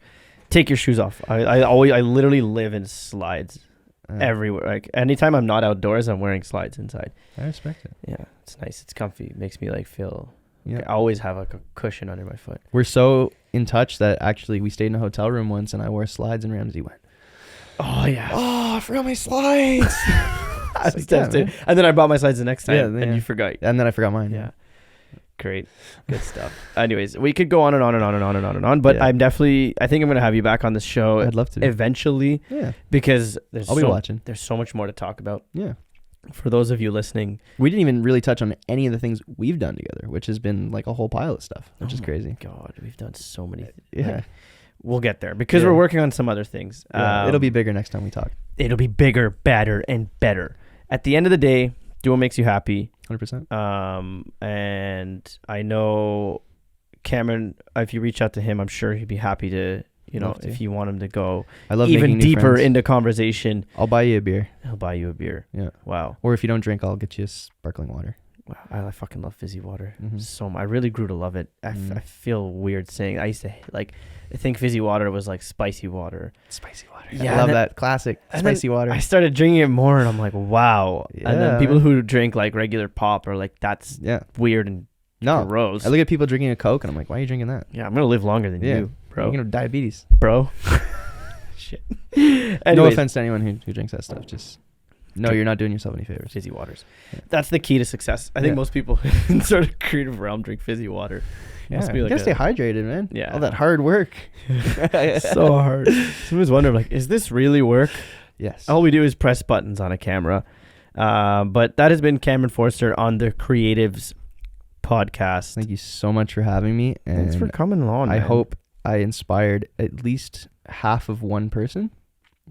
Take your shoes off. I literally live in slides everywhere. Like anytime I'm not outdoors, I'm wearing slides inside. I respect it. Yeah, it's nice. It's comfy. It makes me like feel... Yeah. I always have like a cushion under my foot. We're so in touch that actually we stayed in a hotel room once and I wore slides and Ramzi went, "Oh yeah, I forgot my slides." And then I bought my slides the next time and you forgot. And then I forgot mine. Yeah. Great. Good stuff. Anyways, we could go on and on and on and on and on and on, but I think I'm going to have you back on the show. I'd love to. Eventually. Yeah. Because I'll be watching. There's so much more to talk about. Yeah. For those of you listening, we didn't even really touch on any of the things we've done together, which has been like a whole pile of stuff, which is crazy. God, we've done so many. Yeah. We'll get there because we're working on some other things. It'll be bigger next time we talk. It'll be bigger, badder, and better. At the end of the day, do what makes you happy. 100%. And I know Cameron, if you reach out to him, I'm sure he'd be happy to You know, if you want him to go I love even making new deeper friends. into conversation, I'll buy you a beer. he'll buy you a beer. Yeah. Wow. Or if you don't drink, I'll get you sparkling water. Wow. I fucking love fizzy water Mhm. so much. I really grew to love it. I Mm. feel weird saying. I used to I think fizzy water was like spicy water. Spicy water. Yeah, I love and that classic and then spicy water. I started drinking it more, and I'm like, wow. And then Yeah, people man. who drink like regular pop are like, that's Yeah. weird and No. gross. I look at people drinking a Coke and I'm like, why are you drinking that? Yeah, I'm gonna live longer than Yeah. you, bro. You're gonna have diabetes. Bro. Shit. No Anyways, offense to anyone who drinks that stuff. Just no, you're not doing yourself any favors. fizzy waters. Yeah. That's the key to success. I think Yeah. most people in sort of creative realm drink fizzy water. Yeah. Must be You like gotta stay a- hydrated, man. Yeah. All that hard work. So hard. Sometimes wonder, like, is this really work? Yes. All we do is press buttons on a camera. But that has been Cameron Forrester on the Creatives Podcast. Thank you so much for having me. And Thanks for coming along. I man. hope I inspired at least half of one person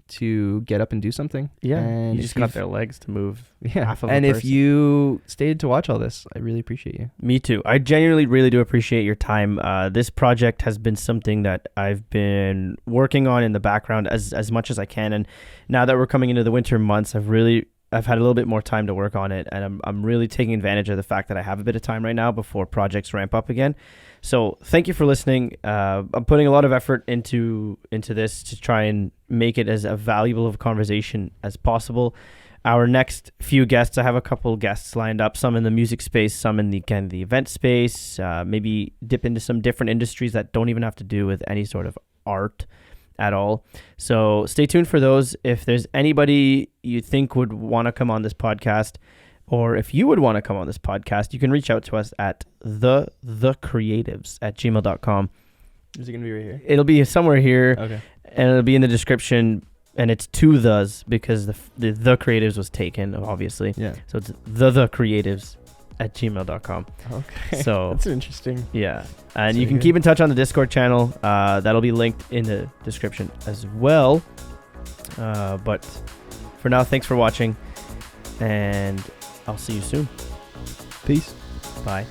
to get up and do something. Yeah, And you if just got you've- their legs to move. Yeah. half of a And if person. you stayed to watch all this, I really appreciate you. Me too. I genuinely really do appreciate your time. This project has been something that I've been working on in the background as much as I can. And now that we're coming into the winter months, I've had a little bit more time to work on it, and I'm really taking advantage of the fact that I have a bit of time right now before projects ramp up again. So thank you for listening. I'm putting a lot of effort into this to try and make it as a valuable of a conversation as possible. Our next few guests, I have a couple guests lined up, some in the music space, some in the event space, maybe dip into some different industries that don't even have to do with any sort of art at all. So stay tuned for those. If there's anybody you think would want to come on this podcast, or if you would want to come on this podcast, you can reach out to us at thecreatives@gmail.com. Is it gonna be right here? It'll be somewhere here, Okay. and it'll be in the description, and it's two thes because the creatives was taken, obviously. Yeah. So it's thecreatives@gmail.com. Okay. So That's interesting. yeah, and So you can good. keep in touch on the Discord channel. That'll be linked in the description as well. But for now, thanks for watching, and I'll see you soon. Peace. Bye.